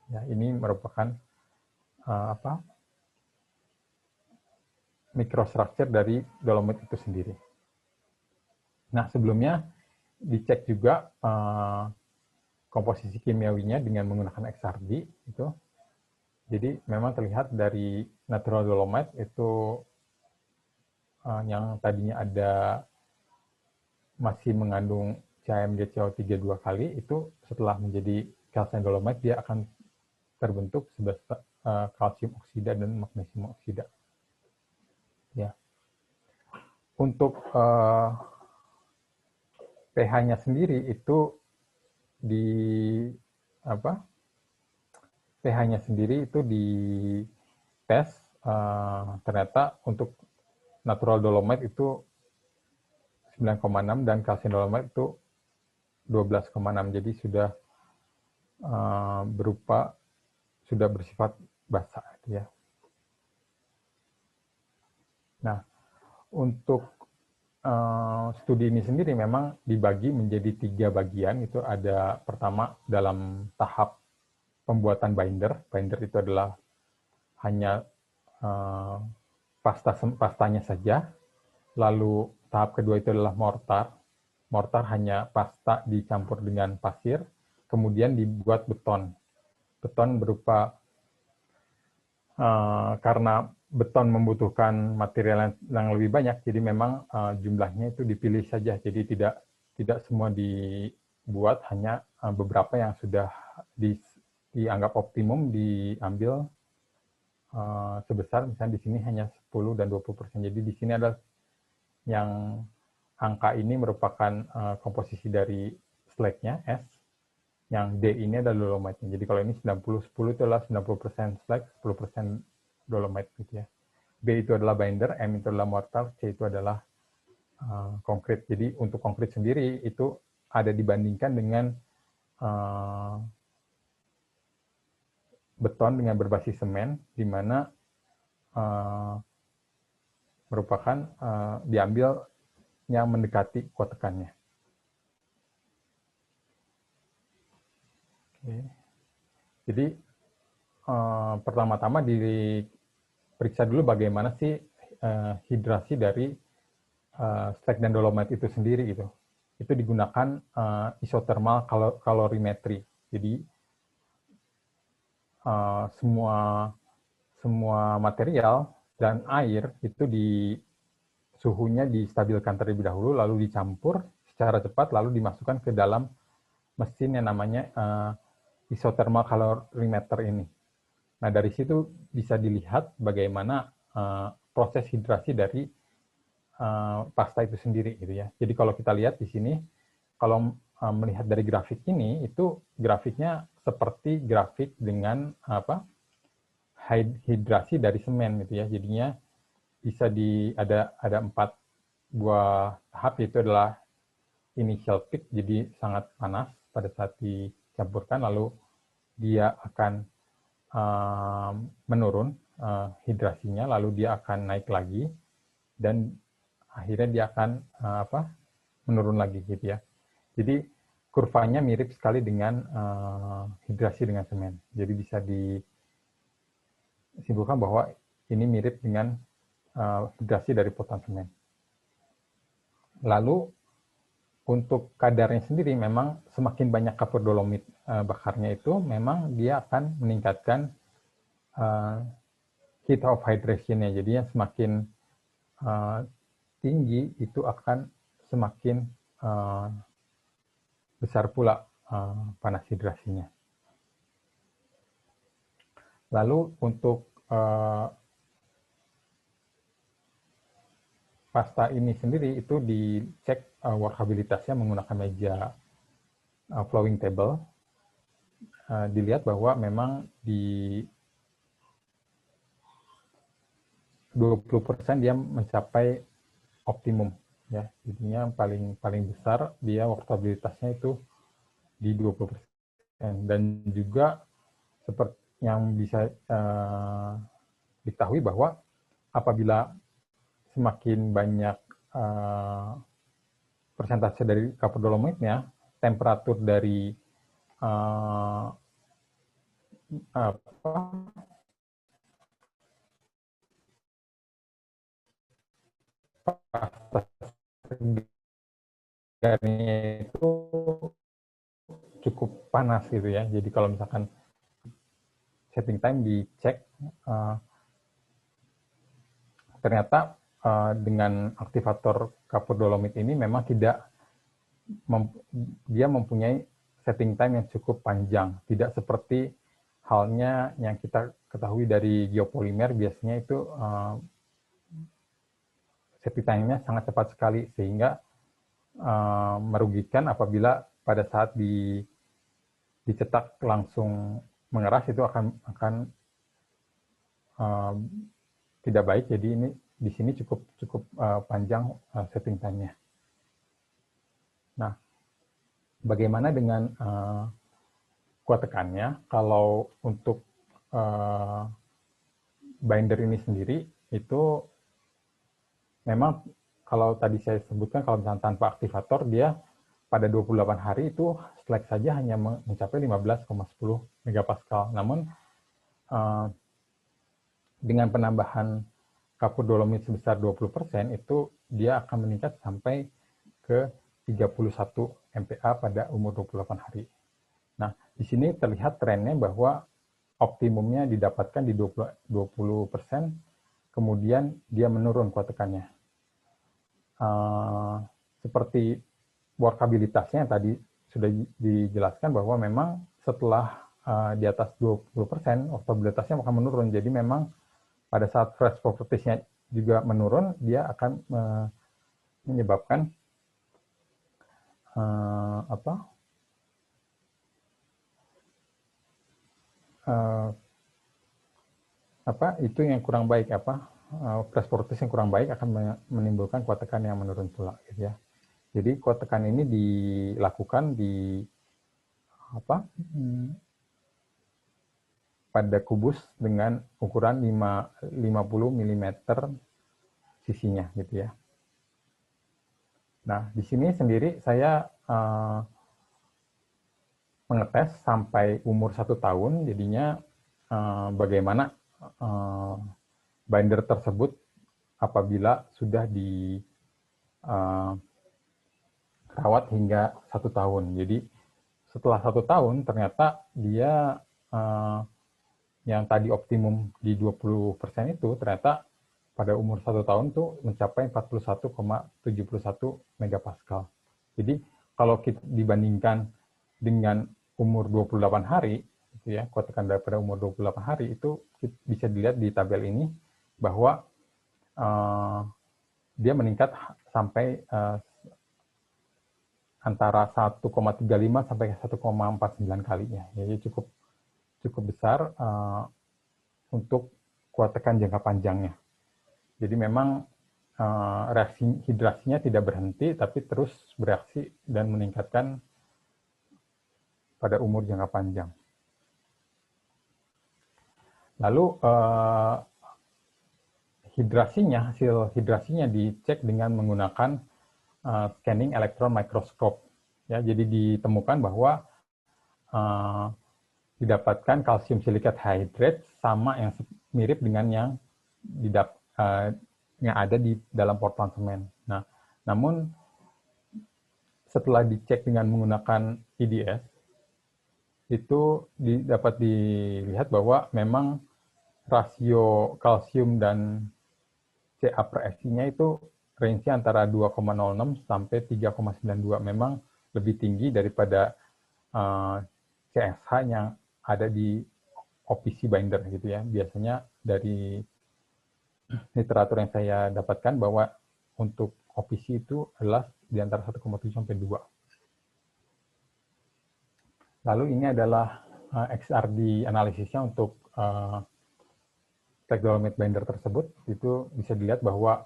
Ya, ini merupakan microstructure dari dolomit itu sendiri. Nah, sebelumnya dicek juga komposisi kimiawinya dengan menggunakan XRD itu. Jadi memang terlihat dari natural dolomite itu yang tadinya ada masih mengandung CaMgCO3 2 kali, itu setelah menjadi calcium dolomite dia akan terbentuk sebagai kalsium oksida dan magnesium oksida. Ya. Untuk pH-nya sendiri itu pH-nya sendiri itu di tes ternyata untuk natural dolomite itu 9,6 dan calcium dolomite itu 12,6. Jadi sudah sudah bersifat basa ya. Nah, untuk studi ini sendiri memang dibagi menjadi 3 bagian. Itu ada pertama dalam tahap pembuatan binder. Binder itu adalah hanya pastanya saja. Lalu tahap kedua itu adalah mortar. Mortar hanya pasta dicampur dengan pasir. Kemudian dibuat beton. Beton berupa karena beton membutuhkan material yang lebih banyak, jadi memang jumlahnya itu dipilih saja. Jadi tidak semua dibuat, hanya beberapa yang sudah dianggap optimum diambil sebesar, misalnya di sini hanya 10 dan 20%. Jadi di sini adalah yang angka ini merupakan komposisi dari slag-nya, S. Yang D ini adalah dolomite-nya. Jadi kalau ini 90-10 itu adalah 90% slag, 10% dolomite gitu ya. B itu adalah binder, M itu adalah mortar, C itu adalah konkrit. Jadi untuk konkrit sendiri itu ada dibandingkan dengan beton dengan berbasis semen, di mana merupakan diambil yang mendekati kuat tekannya. Oke. Jadi pertama-tama diperiksa dulu bagaimana sih hidrasi dari slag dan dolomite itu sendiri gitu. Itu digunakan isothermal calorimetry. Jadi semua material dan air itu suhunya distabilkan terlebih dahulu, lalu dicampur secara cepat, lalu dimasukkan ke dalam mesin yang namanya isothermal calorimeter ini. Nah, dari situ bisa dilihat bagaimana proses hidrasi dari pasta itu sendiri gitu ya. Jadi kalau kita lihat di sini, kalau melihat dari grafik ini, itu grafiknya seperti grafik dengan hidrasi dari semen gitu ya. Jadinya bisa ada 4 buah tahap, yaitu adalah initial peak, jadi sangat panas pada saat dicampurkan, lalu dia akan menurun hidrasinya, lalu dia akan naik lagi, dan akhirnya dia akan menurun lagi gitu ya. Jadi kurvanya mirip sekali dengan hidrasi dengan semen. Jadi bisa disimpulkan bahwa ini mirip dengan hidrasi dari potongan semen. Lalu untuk kadarnya sendiri memang semakin banyak kapur dolomit bakarnya itu memang dia akan meningkatkan heat of hydration-nya. Jadi semakin tinggi itu akan semakin besar pula panas hidrasinya. Lalu untuk pasta ini sendiri itu dicek workabilitasnya menggunakan meja flowing table. Dilihat bahwa memang di 20% dia mencapai optimum, ya. Jadinya paling besar dia workabilitasnya itu di 20%. Dan juga seperti yang bisa diketahui bahwa apabila semakin banyak persentase dari kapur dolomitnya, temperatur dari pasta segarnya itu cukup panas gitu ya. Jadi kalau misalkan setting time dicek, ternyata dengan aktivator kapur dolomit ini memang dia mempunyai setting time yang cukup panjang, tidak seperti halnya yang kita ketahui dari geopolimer. Biasanya itu setting time-nya sangat cepat sekali, sehingga merugikan apabila pada saat dicetak langsung mengeras itu akan tidak baik. Jadi ini di sini cukup panjang setting time-nya. Nah, bagaimana dengan kuat tekannya? Kalau untuk binder ini sendiri itu memang kalau tadi saya sebutkan, kalau misalnya tanpa aktivator dia pada 28 hari itu slack saja hanya mencapai 15,10 megapascal. Namun dengan penambahan kapur dolomit sebesar 20% itu dia akan meningkat sampai ke 31 MPa pada umur 28 hari. Nah, di sini terlihat trennya bahwa optimumnya didapatkan di 20%, kemudian dia menurun kuat tekannya. Seperti workabilitasnya tadi sudah dijelaskan bahwa memang setelah di atas 20%, workabilitasnya akan menurun. Jadi memang pada saat fresh properties-nya juga menurun, dia akan menyebabkan itu yang kurang baik, fresh properties yang kurang baik akan menimbulkan kuat tekan yang menurun pula, gitu ya. Jadi kuat tekan ini dilakukan pada kubus dengan ukuran 50 mm sisinya, gitu ya. Nah, di sini sendiri saya mengetes sampai umur 1 tahun, jadinya bagaimana binder tersebut apabila sudah dirawat hingga 1 tahun. Jadi setelah 1 tahun ternyata dia yang tadi optimum di 20% itu ternyata pada umur 1 tahun tuh mencapai 41,71 megapascal. Jadi kalau kita dibandingkan dengan umur 28 hari, gitu ya, kuat tekan pada umur 28 hari itu bisa dilihat di tabel ini bahwa dia meningkat sampai antara 1,35 sampai 1,49 kalinya. Jadi cukup besar untuk kuat tekan jangka panjangnya. Jadi memang reaksi hidrasinya tidak berhenti, tapi terus bereaksi dan meningkatkan pada umur jangka panjang. Lalu hasil hidrasinya dicek dengan menggunakan scanning electron microscope. Ya, jadi ditemukan bahwa didapatkan kalsium silikat hydrate sama yang mirip dengan yang ada di dalam portland semen. Nah, namun setelah dicek dengan menggunakan EDS, itu dapat dilihat bahwa memang rasio kalsium dan Ca/Si-nya itu range-nya antara 2,06 sampai 3,92. Memang lebih tinggi daripada CSH yang ada di OPC binder, gitu ya. Biasanya dari literatur yang saya dapatkan bahwa untuk OPC itu adalah di antara 1,7 sampai 2. Lalu ini adalah XRD analisisnya untuk slag dolomite binder tersebut. Itu bisa dilihat bahwa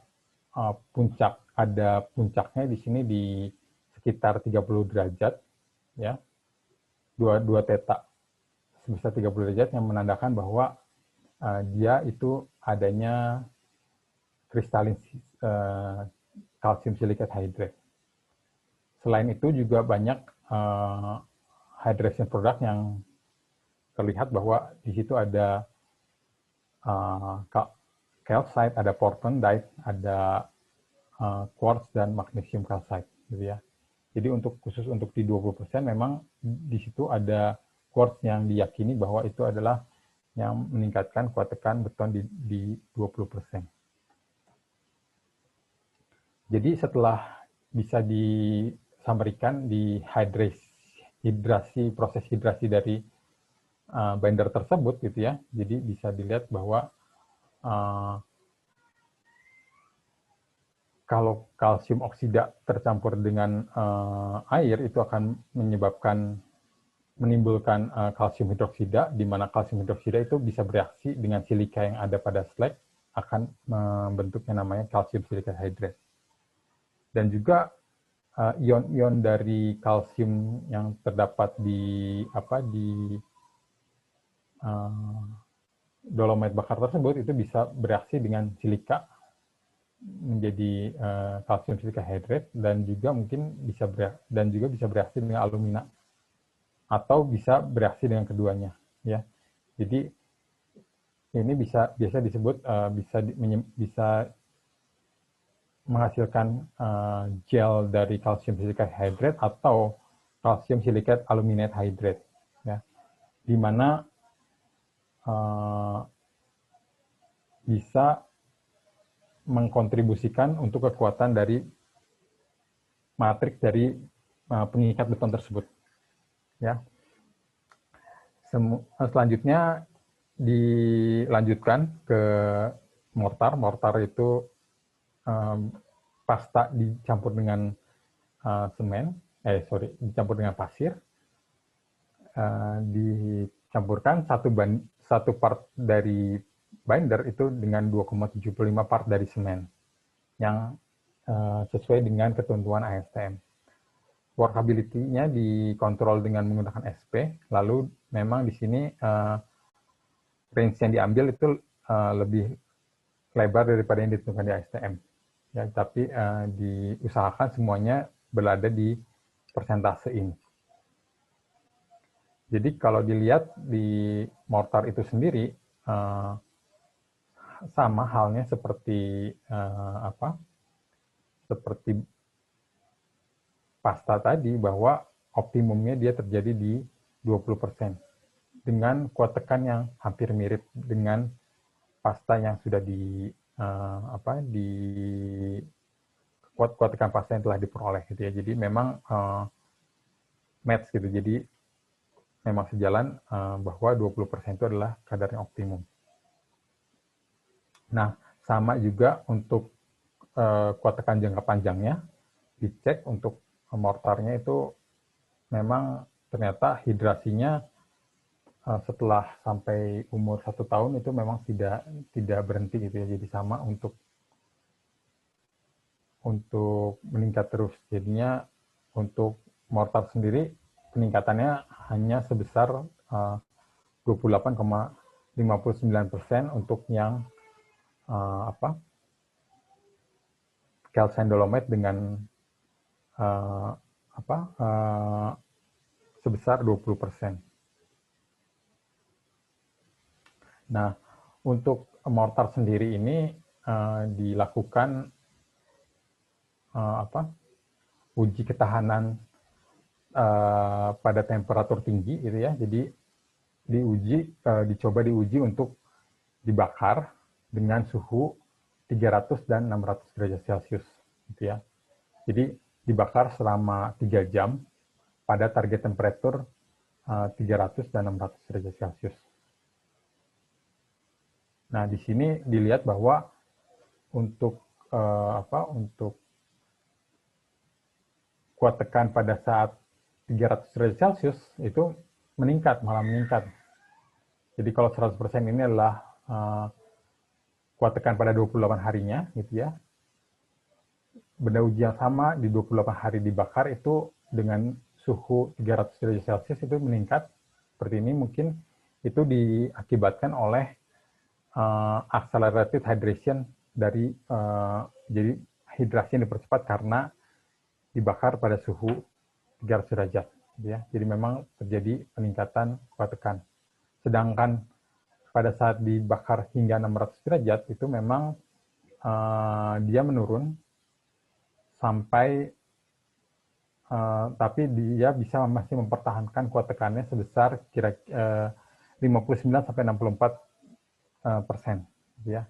ada puncaknya di sini di sekitar 30 derajat, ya, 2 theta sebesar 30 derajat yang menandakan bahwa dia itu adanya kristalin kalsium silicate hydrate. Selain itu juga banyak hydration product yang terlihat bahwa di situ ada calcite, ada portlandite, ada quartz dan magnesium calcite, gitu ya. Jadi khusus untuk di 20% memang di situ ada quartz yang diyakini bahwa itu adalah yang meningkatkan kuat tekan beton di 20%. Jadi setelah bisa disampaikan di proses hidrasi dari binder tersebut, gitu ya. Jadi bisa dilihat bahwa kalau kalsium oksida tercampur dengan air itu akan menimbulkan kalsium hidroksida, di mana kalsium hidroksida itu bisa bereaksi dengan silika yang ada pada slag, akan membentuk yang namanya kalsium silicate hydrate. Dan juga ion-ion dari kalsium yang terdapat di dolomite bakar tersebut itu bisa bereaksi dengan silika menjadi kalsium silicate hydrate, dan juga bisa bereaksi dengan alumina, atau bisa bereaksi dengan keduanya, ya. Jadi ini biasa disebut bisa menghasilkan gel dari kalsium silicate hydrate atau kalsium silicate aluminate hydrate, ya, di mana bisa mengkontribusikan untuk kekuatan dari matriks dari pengikat beton tersebut, ya. Selanjutnya dilanjutkan ke mortar. Mortar itu pasta dicampur dengan dicampur dengan pasir, dicampurkan satu part dari binder itu dengan 2,75 part dari semen yang sesuai dengan ketentuan ASTM. Workability-nya dikontrol dengan menggunakan SP, lalu memang di sini range yang diambil itu lebih lebar daripada yang ditentukan di ASTM. Ya, tapi diusahakan semuanya berada di persentase ini. Jadi kalau dilihat di mortar itu sendiri, sama halnya seperti seperti pasta tadi, bahwa optimumnya dia terjadi di 20% dengan kuat tekan yang hampir mirip dengan pasta yang sudah kuat tekan pasta yang telah diperoleh, gitu ya. Jadi memang match, gitu. Jadi memang sejalan bahwa 20% itu adalah kadar yang optimum. Nah, sama juga untuk kuat tekan jangka panjangnya, dicek untuk mortarnya itu memang ternyata hidrasinya setelah sampai umur 1 tahun itu memang tidak berhenti, gitu ya. Jadi sama untuk meningkat terus. Jadinya untuk mortar sendiri peningkatannya hanya sebesar 28,59% untuk yang calcine dolomite dengan sebesar 20%. Nah, untuk mortar sendiri ini dilakukan uji ketahanan pada temperatur tinggi, gitu ya. Jadi dicoba diuji untuk dibakar dengan suhu 300 dan 600 derajat Celcius, gitu ya. Jadi dibakar selama 3 jam pada target temperatur 300 dan 600 derajat Celcius. Nah, di sini dilihat bahwa untuk untuk kuat tekan pada saat 300 derajat Celcius itu malah meningkat. Jadi kalau 100% ini adalah kuat tekan pada 28 harinya, gitu ya. Benda uji yang sama di 28 hari dibakar itu dengan suhu 300 derajat Celcius itu meningkat. Seperti ini mungkin itu diakibatkan oleh accelerated hydration dari jadi hidrasi yang dipercepat karena dibakar pada suhu 300 derajat. Ya. Jadi memang terjadi peningkatan kuat tekan. Sedangkan pada saat dibakar hingga 600 derajat itu memang dia menurun sampai tapi dia bisa masih mempertahankan kuat tekannya sebesar kira-kira 59-64%. Ya.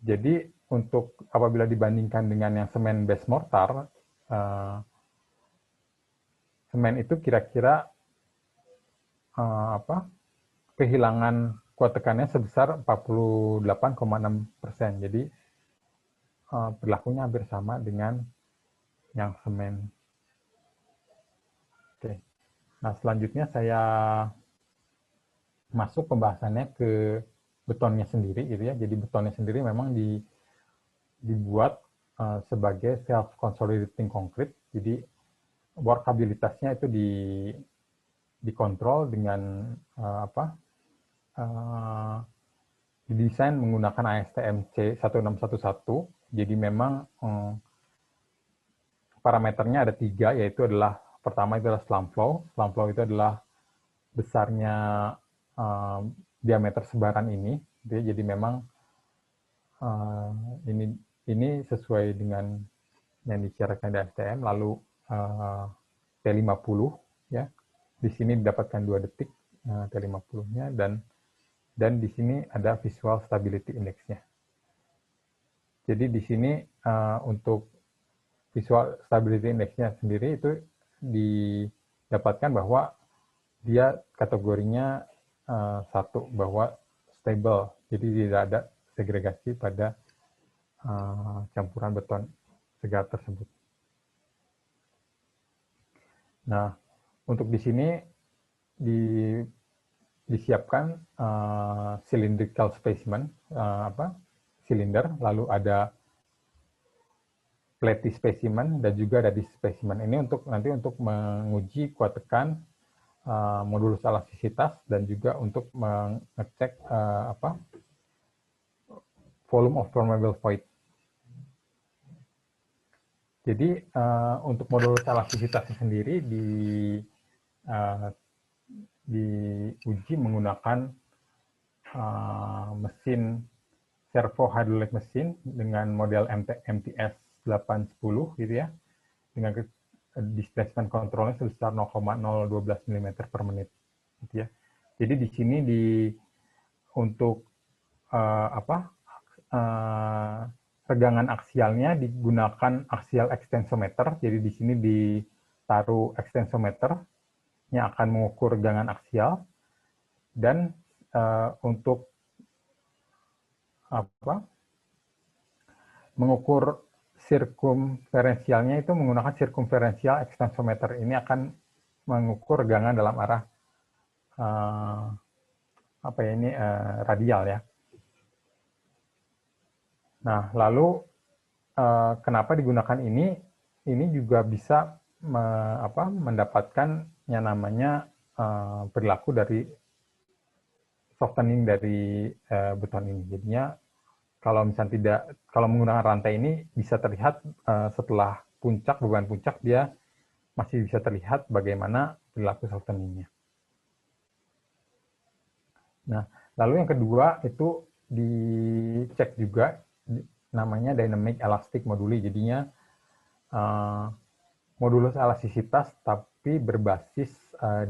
Jadi untuk apabila dibandingkan dengan yang semen base mortar, semen itu kira-kira kehilangan kuat tekannya sebesar 48,6%. Jadi berlakunya hampir sama dengan yang semen. Oke. Nah, selanjutnya saya masuk pembahasannya ke betonnya sendiri, gitu ya. Jadi betonnya sendiri memang dibuat sebagai self-consolidating concrete. Jadi workabilitasnya itu dikontrol dengan didesain menggunakan ASTM C1611. Jadi memang parameternya ada 3, yaitu adalah pertama itu adalah slump flow. Slump flow itu adalah besarnya diameter sebaran ini. Jadi memang ini sesuai dengan yang disyaratkan di ASTM. Lalu T50 ya. Di sini didapatkan 2 detik T50-nya dan di sini ada visual stability index-nya. Jadi di sini untuk visual stability index-nya sendiri itu didapatkan bahwa dia kategorinya 1, bahwa stable. Jadi tidak ada segregasi pada campuran beton segar tersebut. Nah, untuk di sini disiapkan cylindrical specimen, silinder, lalu ada plate specimen dan juga ada disk specimen. Ini nanti untuk menguji kuat tekan, modulus elastisitas, dan juga untuk mengecek volume of permeable void. Jadi untuk modulus elastisitasnya sendiri diuji menggunakan mesin servo hydraulic mesin dengan model MTS 810 gitu ya, dengan displacement controlnya sebesar 0,012 mm per menit gitu ya. Jadi di sini untuk regangan aksialnya digunakan axial extensometer. Jadi di sini ditaruh extensometer yang akan mengukur regangan aksial, dan untuk mengukur sirkumferensialnya itu menggunakan sirkumferensial extensometer. Ini akan mengukur regangan dalam arah radial ya. Nah, lalu kenapa digunakan ini? Ini juga bisa mendapatkan yang namanya perilaku dari softening dari beton ini. Jadinya kalau misalnya kalau menggunakan rantai ini bisa terlihat setelah beban puncak dia masih bisa terlihat bagaimana perilaku softeningnya. Nah, lalu yang kedua itu dicek juga namanya dynamic elastic moduli. Jadinya modulus elastisitas tapi berbasis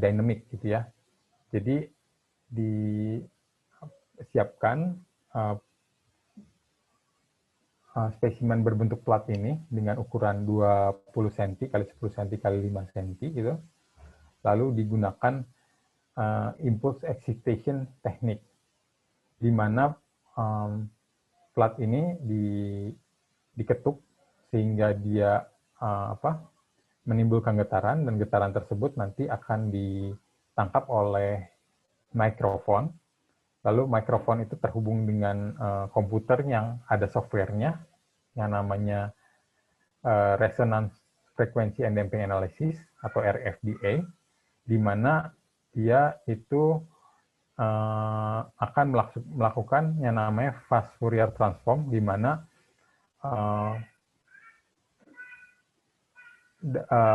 dynamic gitu ya. Jadi disiapkan spesimen berbentuk plat ini dengan ukuran 20 cm x 10 cm x 5 cm gitu. Lalu digunakan impulse excitation teknik, di mana plat ini diketuk sehingga dia menimbulkan getaran, dan getaran tersebut nanti akan ditangkap oleh mikrofon. Lalu mikrofon itu terhubung dengan komputer yang ada softwarenya yang namanya Resonance Frequency and Damping Analysis atau RFDA, di mana dia itu akan melakukan yang namanya fast Fourier transform, di mana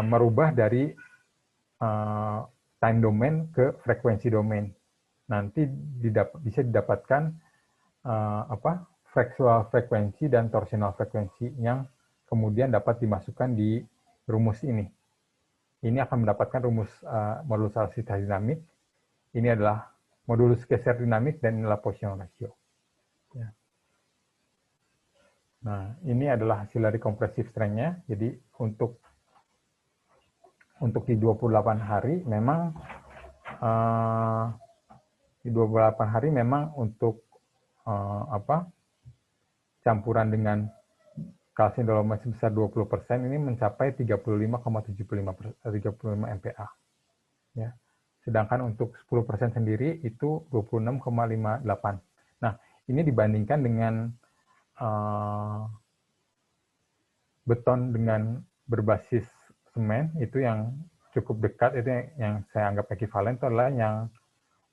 merubah dari time domain ke frekuensi domain. Nanti bisa didapatkan fractional frekuensi dan torsional frekuensi yang kemudian dapat dimasukkan di rumus ini. Ini akan mendapatkan rumus modulus elastisitas dinamik. Ini adalah modulus geser dinamik dan inilah Poisson ratio. Ya. Nah, ini adalah hasil dari compressive strength-nya. Jadi untuk di 28 hari memang untuk campuran dengan kalsium dolomite sebesar 20% ini mencapai 35,35 MPa. Ya. Sedangkan untuk 10% sendiri itu 26,58. Nah, ini dibandingkan dengan beton dengan berbasis semen, itu yang cukup dekat, itu yang saya anggap ekivalen, itu adalah yang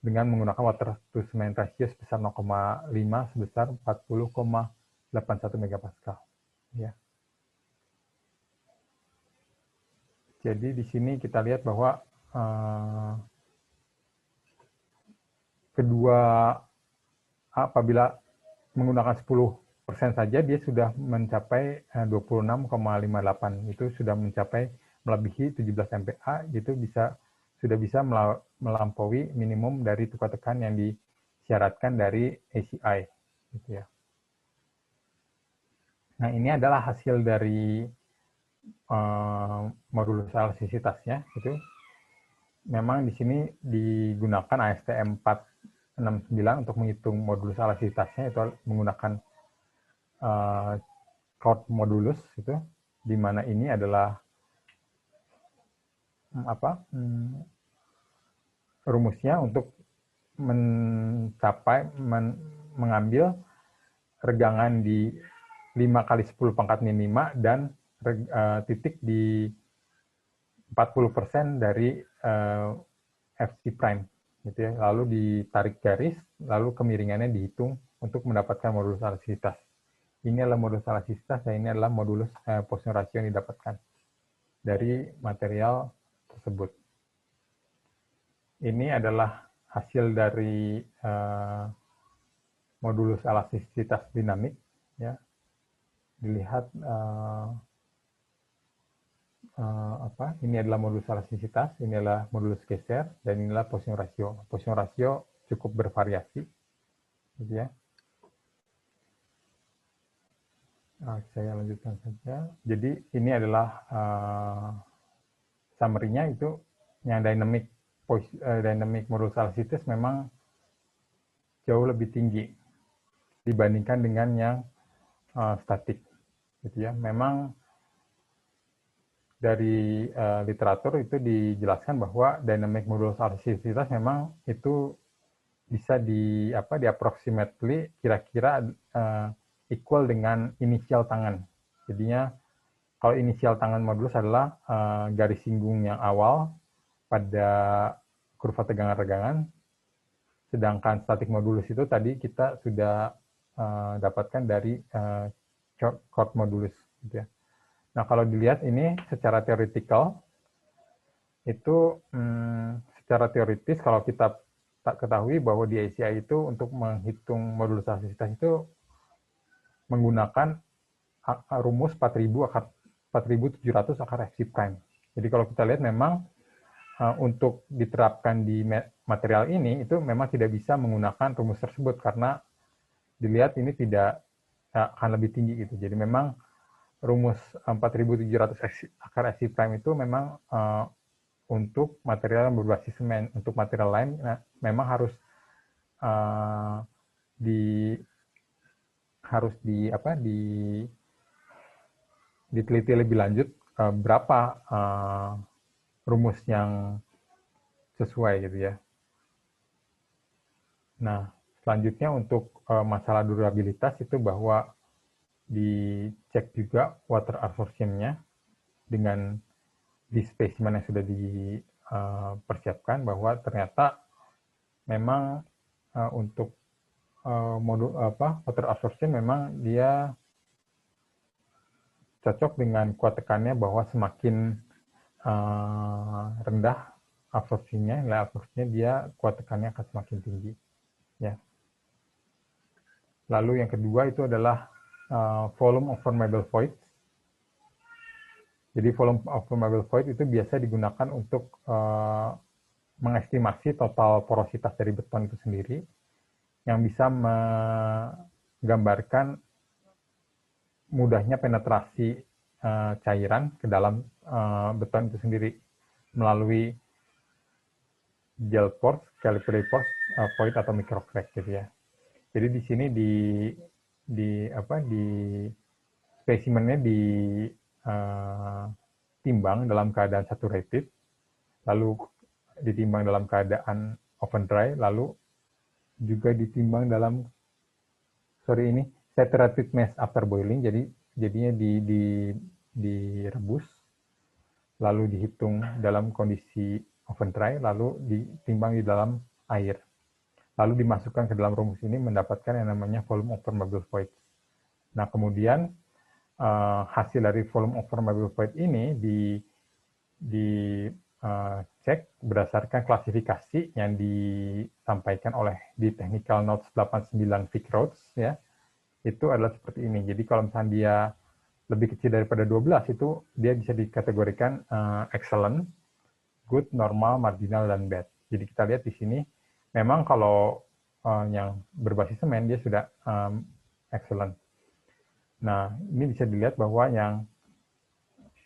dengan menggunakan water to cement ratio sebesar 0,5 sebesar 40,81 megapascal. Ya. Jadi di sini kita lihat bahwa apabila menggunakan 10% saja dia sudah mencapai 26,58. Itu sudah mencapai melebihi 17 MPa, itu sudah bisa melampaui minimum dari tukar tekan yang disyaratkan dari ACI, gitu ya. Nah, ini adalah hasil dari modulus elastisitasnya. Itu memang di sini digunakan ASTM 469 untuk menghitung modulus elastisitasnya, itu menggunakan chord modulus, itu di mana ini adalah rumusnya untuk mengambil regangan di 5 kali 10 pangkat minima dan titik di 40% dari FC prime, gitu ya. Lalu ditarik garis, lalu kemiringannya dihitung untuk mendapatkan modulus elastisitas. Ini adalah modulus elastisitas dan ini adalah modulus Poisson ratio yang didapatkan dari material tersebut. Ini adalah hasil dari modulus elastisitas dinamik, ya. Dilihat ini adalah modulus elastisitas, ini adalah modulus geser, dan inilah Poisson ratio. Poisson ratio cukup bervariasi, gitu ya. Saya lanjutkan saja. Jadi ini adalah summary-nya, itu yang dynamic modulus elastisitas memang jauh lebih tinggi dibandingkan dengan yang statik, gitu ya. Memang dari literatur itu dijelaskan bahwa dynamic modulus elastisitas memang itu bisa approximately kira-kira equal dengan inisial tangan. Jadinya kalau inisial tangan modulus adalah garis singgung yang awal pada kurva tegangan-regangan, sedangkan static modulus itu tadi kita sudah dapatkan dari chord modulus, gitu ya. Nah, kalau dilihat ini secara teoretikal, itu secara teoritis kalau kita tak ketahui bahwa di ACI itu untuk menghitung modulus elastisitas itu menggunakan rumus 4.700 akar FC prime. Jadi kalau kita lihat memang untuk diterapkan di material ini itu memang tidak bisa menggunakan rumus tersebut karena dilihat ini tidak akan lebih tinggi gitu. Jadi memang rumus 4.700 akar FC prime itu memang untuk material yang berbasis semen. Untuk material lain memang harus harus diteliti lebih lanjut berapa rumus yang sesuai gitu ya. Nah, selanjutnya untuk masalah durabilitas itu bahwa dicek juga water absorption-nya dengan di spesimen yang sudah dipersiapkan bahwa ternyata memang untuk modul water absorption memang dia cocok dengan kuat tekannya bahwa semakin rendah absorpsinya, nilai absorpsinya dia kuat tekannya akan semakin tinggi. Ya. Lalu yang kedua itu adalah volume of permeable void. Jadi volume of permeable void itu biasa digunakan untuk mengestimasi total porositas dari beton itu sendiri, yang bisa menggambarkan mudahnya penetrasi cairan ke dalam beton itu sendiri melalui gel pores, capillary pores, void atau micro crack gitu ya. Jadi di sini di spesimennya ditimbang dalam keadaan saturated, lalu ditimbang dalam keadaan oven dry, lalu juga ditimbang dalam saturated mass after boiling. Jadi jadinya direbus, lalu dihitung dalam kondisi oven dry, lalu ditimbang di dalam air. Lalu dimasukkan ke dalam rumus ini mendapatkan yang namanya volume of permeable void. Nah, kemudian hasil dari volume of permeable void ini dicek berdasarkan klasifikasi yang disampaikan oleh di Technical Notes 89 Vicroads ya. Itu adalah seperti ini. Jadi kalau misalnya dia lebih kecil daripada 12 itu dia bisa dikategorikan excellent, good, normal, marginal, dan bad. Jadi kita lihat di sini memang kalau yang berbasis semen dia sudah excellent. Nah, ini bisa dilihat bahwa yang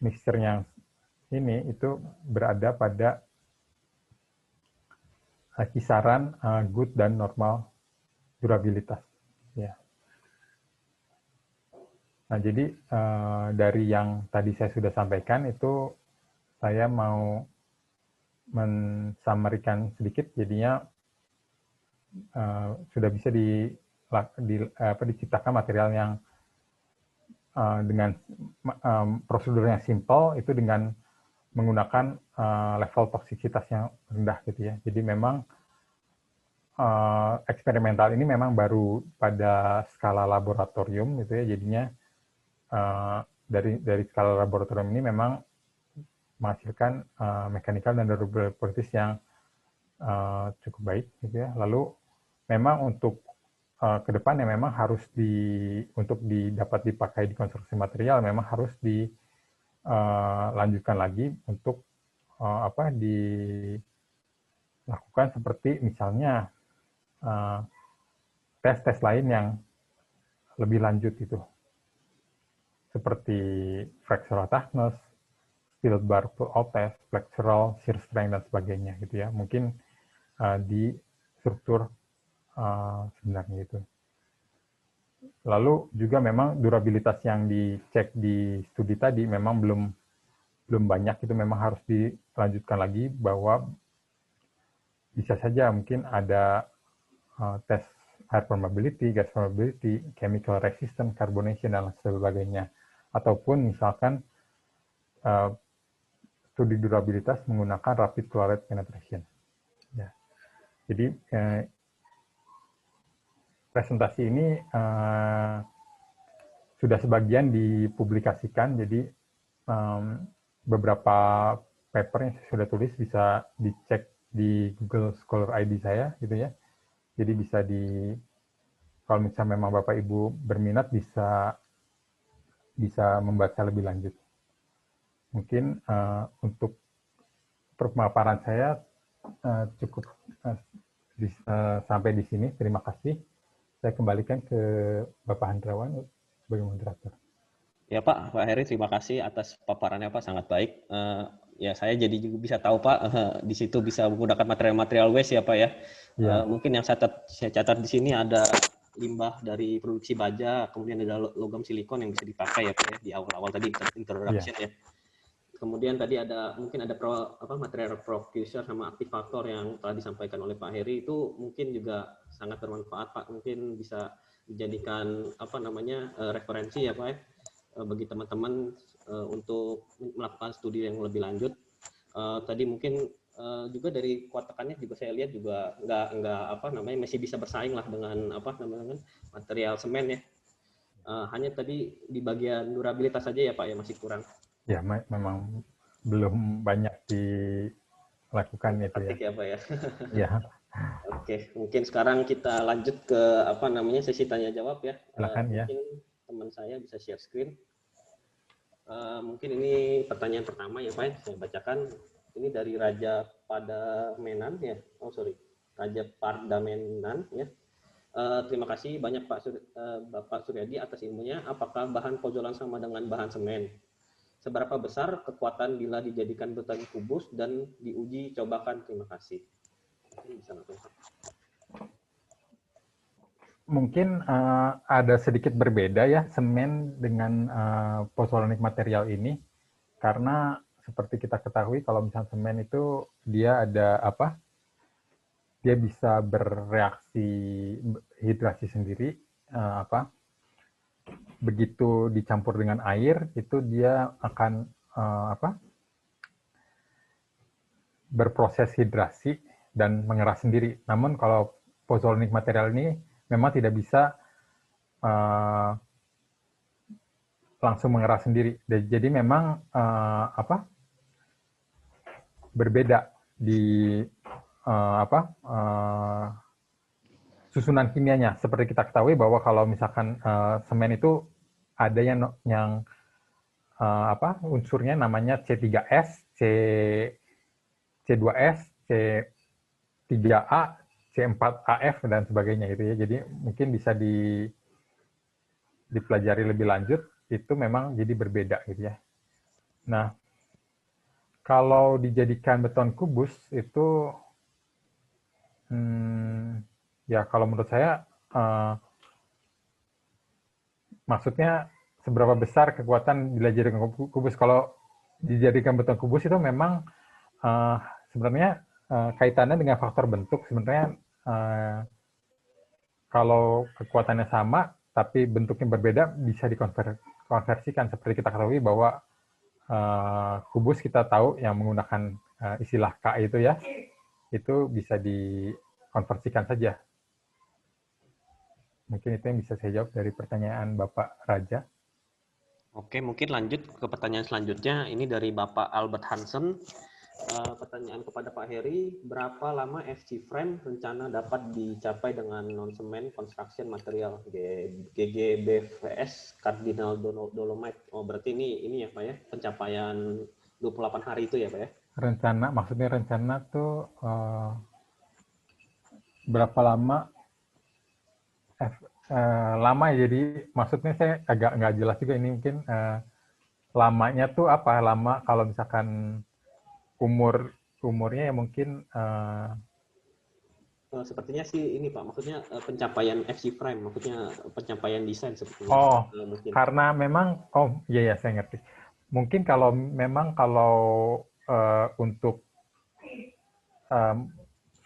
mixture yang ini itu berada pada kisaran good dan normal durabilitas. Ya. Nah, jadi dari yang tadi saya sudah sampaikan itu saya mau mensummarikan sedikit, jadinya sudah bisa diciptakan material yang dengan prosedur yang simple itu dengan menggunakan level toksisitas yang rendah gitu ya. Jadi memang eksperimental ini memang baru pada skala laboratorium gitu ya. Jadinya dari skala laboratorium ini memang menghasilkan mechanical dan durable properties yang cukup baik gitu ya. Lalu memang untuk ke depannya memang harus untuk dapat dipakai di konstruksi material memang harus dilanjutkan lagi untuk dilakukan seperti misalnya tes-tes lain yang lebih lanjut itu. Seperti fractural toughness, steel bar pull-out test, flexural, shear strength, dan sebagainya gitu ya. Mungkin di struktur sebenarnya itu. Lalu juga memang durabilitas yang dicek di studi tadi memang belum banyak, itu memang harus dilanjutkan lagi bahwa bisa saja mungkin ada tes air permeability, gas permeability, chemical resistance, carbonation, dan sebagainya. Ataupun misalkan studi durabilitas menggunakan rapid chloride penetration. Ya. Jadi presentasi ini sudah sebagian dipublikasikan, jadi beberapa paper yang saya sudah tulis bisa dicek di Google Scholar ID saya, gitu ya. Jadi bisa kalau misalnya memang Bapak Ibu berminat bisa membaca lebih lanjut. Mungkin untuk pemaparan saya cukup sampai di sini. Terima kasih. Saya kembalikan ke Bapak Hendrawan sebagai moderator. Ya Pak Heri, terima kasih atas paparannya Pak, sangat baik. Ya saya jadi juga bisa tahu Pak, di situ bisa menggunakan material-material waste ya Pak ya. Ya. Mungkin yang saya catat di sini ada limbah dari produksi baja, kemudian ada logam silikon yang bisa dipakai ya Pak ya, di awal-awal tadi introduction ya. Kemudian tadi ada mungkin ada material precursor sama aktivator yang telah disampaikan oleh Pak Heri, itu mungkin juga sangat bermanfaat Pak, mungkin bisa dijadikan referensi ya Pak ya, bagi teman-teman untuk melakukan studi yang lebih lanjut. Tadi mungkin juga dari kuat tekannya juga saya lihat juga nggak masih bisa bersaing lah dengan material semen ya. Hanya tadi di bagian durabilitas saja ya Pak ya masih kurang. Ya, memang belum banyak dilakukan itu ya. Ya Pak ya. Ya. Oke, mungkin sekarang kita lanjut ke sesi tanya jawab ya. Silakan ya. Mungkin teman saya bisa share screen. Mungkin ini pertanyaan pertama ya Pak, saya bacakan. Ini dari Raja Padamenan ya. Raja Pardamenan ya. Terima kasih banyak Bapak Suryadi atas ilmunya. Apakah bahan pojolan sama dengan bahan semen? Seberapa besar kekuatan bila dijadikan beton kubus dan diuji cobakan? Terima kasih. Mungkin ada sedikit berbeda ya semen dengan pozzolanic material ini, karena seperti kita ketahui kalau misalnya semen itu dia ada dia bisa bereaksi hidrasi sendiri, begitu dicampur dengan air itu dia akan berproses hidrasi dan mengeras sendiri. Namun kalau pozzolanic material ini memang tidak bisa langsung mengeras sendiri. Jadi memang berbeda di susunan kimianya. Seperti kita ketahui bahwa kalau misalkan semen itu ada yang unsurnya namanya C3S, C2S, C3A, C4AF dan sebagainya gitu ya. Jadi mungkin bisa dipelajari lebih lanjut, itu memang jadi berbeda gitu ya. Nah, kalau dijadikan beton kubus itu ya kalau menurut saya maksudnya seberapa besar kekuatan bila dijadikan kubus. Kalau dijadikan beton kubus itu memang sebenarnya kaitannya dengan faktor bentuk. Sebenarnya kalau kekuatannya sama tapi bentuknya berbeda bisa dikonversikan. Seperti kita ketahui bahwa kubus kita tahu yang menggunakan istilah K itu ya, itu bisa dikonversikan saja. Mungkin itu yang bisa saya jawab dari pertanyaan Bapak Raja. Oke, mungkin lanjut ke pertanyaan selanjutnya. Ini dari Bapak Albert Hansen. Pertanyaan kepada Pak Heri, berapa lama FC frame rencana dapat dicapai dengan non-semen construction material GGBFS Cardinal Dolomite? Oh, berarti ini ya Pak ya, pencapaian 28 hari itu ya Pak ya? Maksudnya rencana tuh berapa lama? Lama ya, jadi maksudnya saya agak nggak jelas juga ini, mungkin lamanya tuh apa? Lama kalau misalkan umurnya ya mungkin sepertinya sih ini Pak, maksudnya pencapaian FC frame, maksudnya pencapaian desain sepertinya. Oh, karena memang iya saya ngerti. Mungkin kalau untuk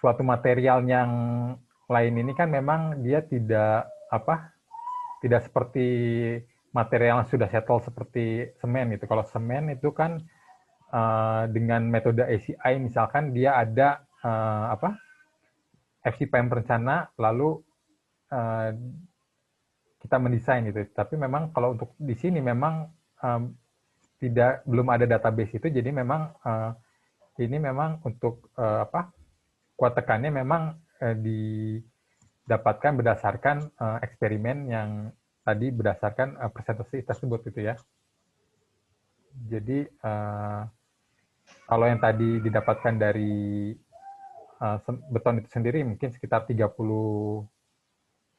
suatu material yang lain ini kan memang dia tidak seperti material yang sudah settle seperti semen gitu. Kalau semen itu kan dengan metode ACI misalkan dia ada FCPM perencana, lalu kita mendesain gitu. Tapi memang kalau untuk di sini memang belum ada database itu, jadi memang ini memang untuk kuat tekannya memang didapatkan berdasarkan eksperimen yang tadi berdasarkan presentasi tersebut gitu ya. Jadi kalau yang tadi didapatkan dari beton itu sendiri mungkin sekitar 30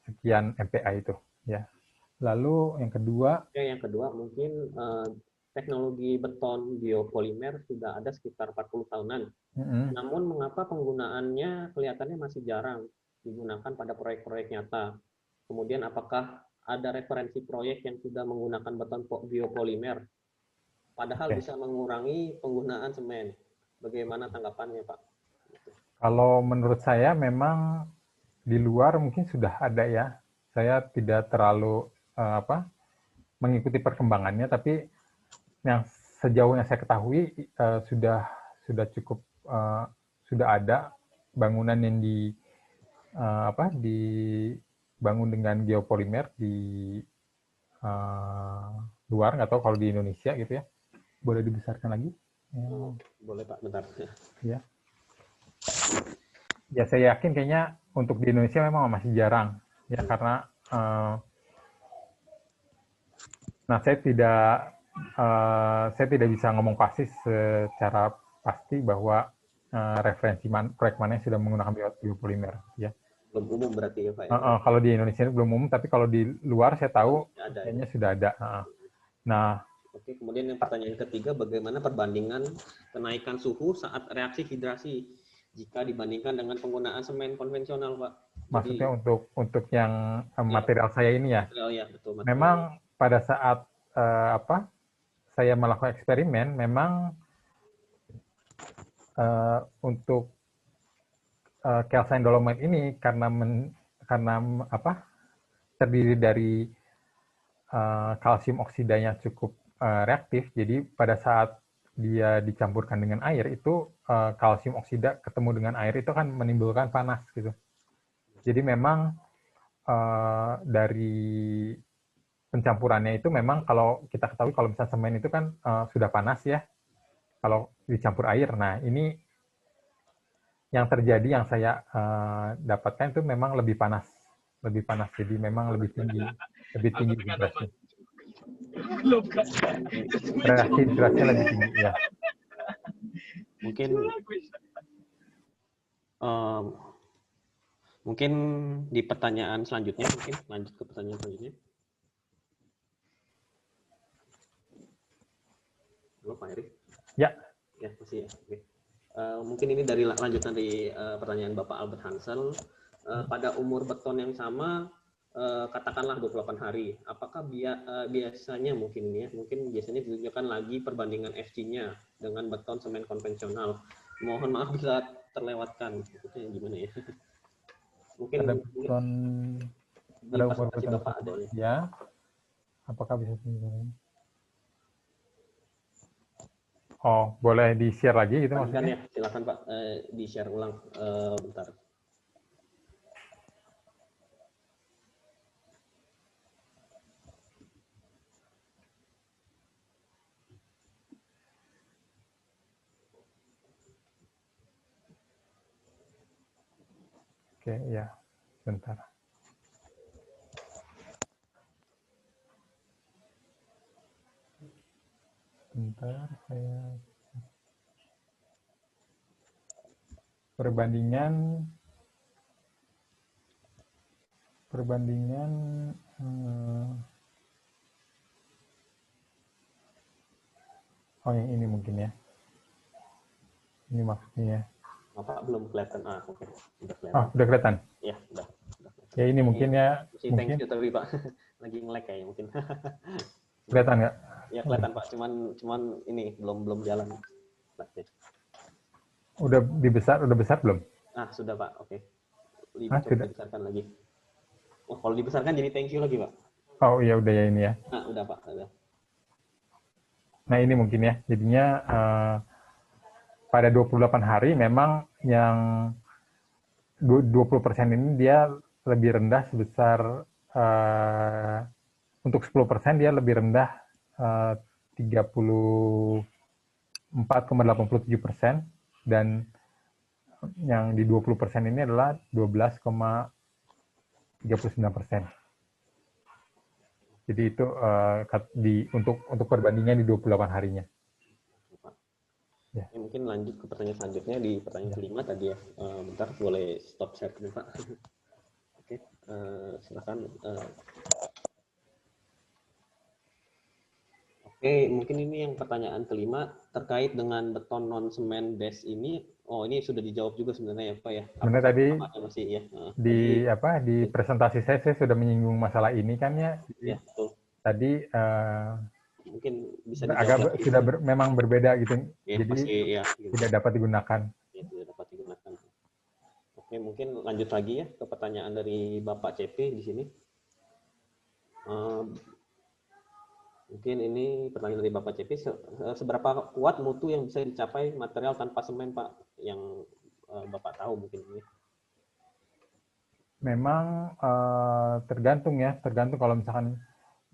sekian MPa itu ya. Lalu yang kedua mungkin teknologi beton biopolimer sudah ada sekitar 40 tahunan. Namun mengapa penggunaannya kelihatannya masih jarang digunakan pada proyek-proyek nyata? Kemudian apakah ada referensi proyek yang sudah menggunakan beton biopolimer, padahal bisa mengurangi penggunaan semen? Bagaimana tanggapannya, Pak? Kalau menurut saya memang di luar mungkin sudah ada ya. Saya tidak terlalu mengikuti perkembangannya, tapi yang sejauh yang saya ketahui sudah cukup sudah ada bangunan yang dibangun dengan geopolimer di luar, nggak tahu kalau di Indonesia gitu ya. Boleh dibesarkan lagi? Boleh Pak, bentar. Ya. Ya saya yakin kayaknya untuk di Indonesia memang masih jarang ya, karena nah saya tidak bisa ngomong pasti secara pasti bahwa referensi proyek mana yang sudah menggunakan biopolimer ya. Belum umum berarti ya Pak? Kalau di Indonesia belum umum, tapi kalau di luar saya tahu ada, kayaknya ya? sudah ada. Nah, oke, kemudian yang pertanyaan ketiga, bagaimana perbandingan kenaikan suhu saat reaksi hidrasi jika dibandingkan dengan penggunaan semen konvensional, Pak? Maksudnya untuk yang material saya ini ya? Material, ya, betul. Material. Memang pada saat saya melakukan eksperimen, memang untuk calcine dolomite ini karena terdiri dari kalsium oksidanya cukup reaktif, jadi pada saat dia dicampurkan dengan air itu kalsium oksida ketemu dengan air itu kan menimbulkan panas gitu. Jadi memang dari pencampurannya itu memang kalau kita ketahui kalau misalnya semen itu kan sudah panas ya kalau dicampur air. Nah ini yang terjadi yang saya dapatkan itu memang lebih panas, jadi memang lebih tinggi hidrasinya. Reaksi hidrasinya lebih tinggi ya. Mungkin di pertanyaan selanjutnya, lanjut ke pertanyaan selanjutnya. Halo Pak Heri? Ya. Ya, masih ya. Oke. Mungkin ini lanjutan dari pertanyaan Bapak Albert Hansel. Pada umur beton yang sama, katakanlah 28 hari, apakah biasanya biasanya ditunjukkan lagi perbandingan FG-nya dengan beton semen konvensional? Mohon maaf bisa terlewatkan. Maksudnya gimana ya? Mungkin ada beton, ada umur beton Bapak ada ya. Apakah bisa tunjukkan? Oh, boleh di-share lagi gitu maksudnya? Ya, silakan Pak, di-share ulang bentar. Oke, ya. Bentar. Bentar, saya perbandingan oh yang ini mungkin ya. Ini maksudnya. Pak belum kelihatan. Oke. Udah kelihatan. Oh, udah kelihatan? Ya, udah. Ya ini mungkin ya. Mungkin. Thank you tapi Pak. Lagi nge-lag kayaknya mungkin. Kelihatan nggak? Ya kelihatan Pak, cuman ini belum jalan. Udah besar belum? Sudah Pak, oke. Dibesarkan lagi. Oh, kalau dibesarkan jadi thank you lagi Pak. Oh iya udah ya ini ya. Udah Pak, udah. Nah ini mungkin ya, jadinya pada 28 hari memang yang 20% ini dia lebih rendah sebesar untuk 10% dia lebih rendah 34,87%, dan yang di 20% ini adalah 12,39%. Jadi itu untuk perbandingan di 28 harinya. Ya. Mungkin lanjut ke pertanyaan selanjutnya, di pertanyaan kelima tadi ya. Bentar, boleh stop share dulu Pak. Oke, silakan. Oke, mungkin ini yang pertanyaan kelima terkait dengan beton non semen base ini. Oh, ini sudah dijawab juga sebenarnya ya Pak ya. Sebenarnya Apakah tadi Bapak masih ya? di presentasi saya sudah menyinggung masalah ini kan ya. Jadi Ya, betul. tadi Mungkin bisa dijawab lagi. memang berbeda gitu. Ya, Jadi masih ya gitu. tidak dapat digunakan. Ya, tidak dapat digunakan. Oke, mungkin lanjut lagi ya ke pertanyaan dari Bapak CP di sini. Mungkin ini pertanyaan dari Bapak CP, seberapa kuat mutu yang bisa dicapai material tanpa semen, Pak? Yang Bapak tahu mungkin ini. Memang tergantung ya, tergantung kalau misalkan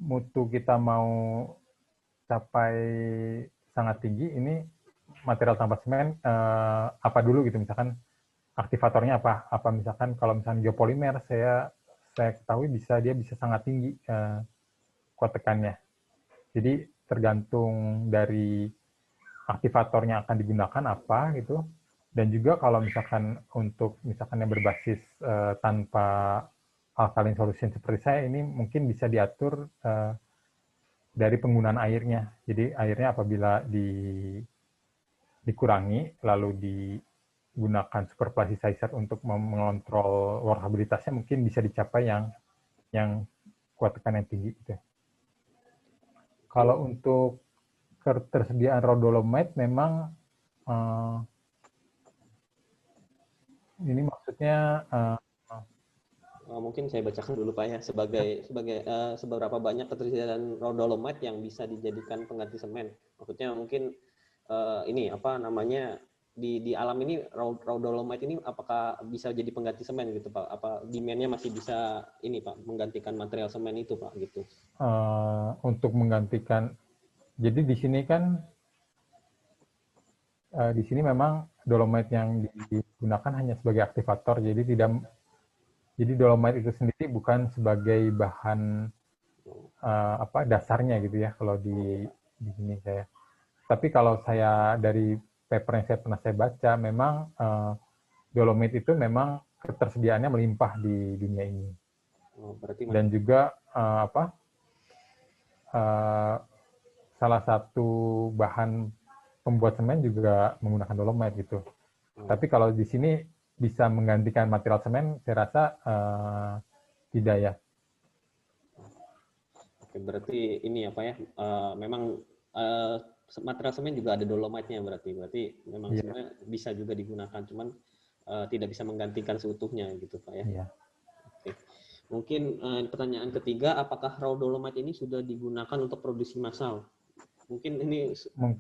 mutu kita mau capai sangat tinggi, ini material tanpa semen apa dulu gitu, misalkan aktivatornya apa? Apa misalkan kalau misalkan geopolimer, saya ketahui dia bisa sangat tinggi kuat tekannya. Jadi tergantung dari aktivatornya akan digunakan apa gitu. Dan juga kalau misalkan untuk misalkan yang berbasis tanpa alkaline solution seperti saya, ini mungkin bisa diatur dari penggunaan airnya. Jadi airnya apabila dikurangi lalu digunakan super plasticizer untuk mengontrol workabilitasnya, mungkin bisa dicapai yang kuat tekan yang tinggi gitu. Kalau untuk ketersediaan raw dolomite memang ini maksudnya mungkin saya bacakan dulu Pak ya, seberapa banyak ketersediaan raw dolomite yang bisa dijadikan pengganti semen. Maksudnya mungkin ini apa namanya di alam ini raw dolomite ini apakah bisa jadi pengganti semen gitu Pak? Apa demand-nya masih bisa ini Pak menggantikan material semen itu Pak gitu? Untuk menggantikan, jadi di sini kan di sini memang dolomite yang digunakan hanya sebagai aktivator, jadi dolomite itu sendiri bukan sebagai bahan dasarnya gitu ya kalau di sini saya. Tapi kalau saya dari paper yang saya baca, memang dolomite itu memang ketersediaannya melimpah di dunia ini. Dan juga salah satu bahan pembuat semen juga menggunakan dolomite gitu. Tapi kalau di sini bisa menggantikan material semen, saya rasa tidak ya. Oke, berarti ini apa ya? Memang material semen juga ada dolomite-nya berarti memang sebenarnya bisa juga digunakan, cuman tidak bisa menggantikan seutuhnya gitu Pak ya. Iya. Oke. Mungkin pertanyaan ketiga, apakah raw dolomite ini sudah digunakan untuk produksi massal? Mungkin ini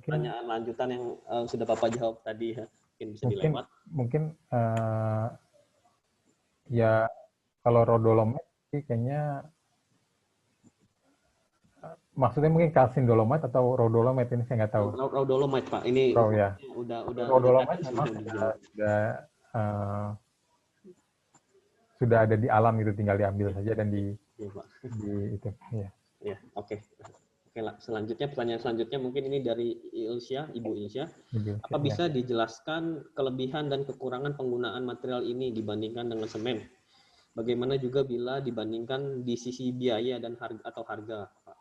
pertanyaan lanjutan yang sudah Bapak jawab tadi ya. Mungkin bisa dilewat. Mungkin ya kalau raw dolomite kayaknya maksudnya mungkin kalsium dolomite atau raw dolomite, ini saya nggak tahu. Raw dolomite Pak, ini ya. udah raw dolomite memang sudah ada di alam itu, tinggal diambil saja dan di itu ya. Ya, oke. Oke, selanjutnya pertanyaan selanjutnya mungkin ini dari Ilsya, Ibu Ilsya. Apa bisa dijelaskan kelebihan dan kekurangan penggunaan material ini dibandingkan dengan semen? Bagaimana juga bila dibandingkan di sisi biaya dan harga, Pak?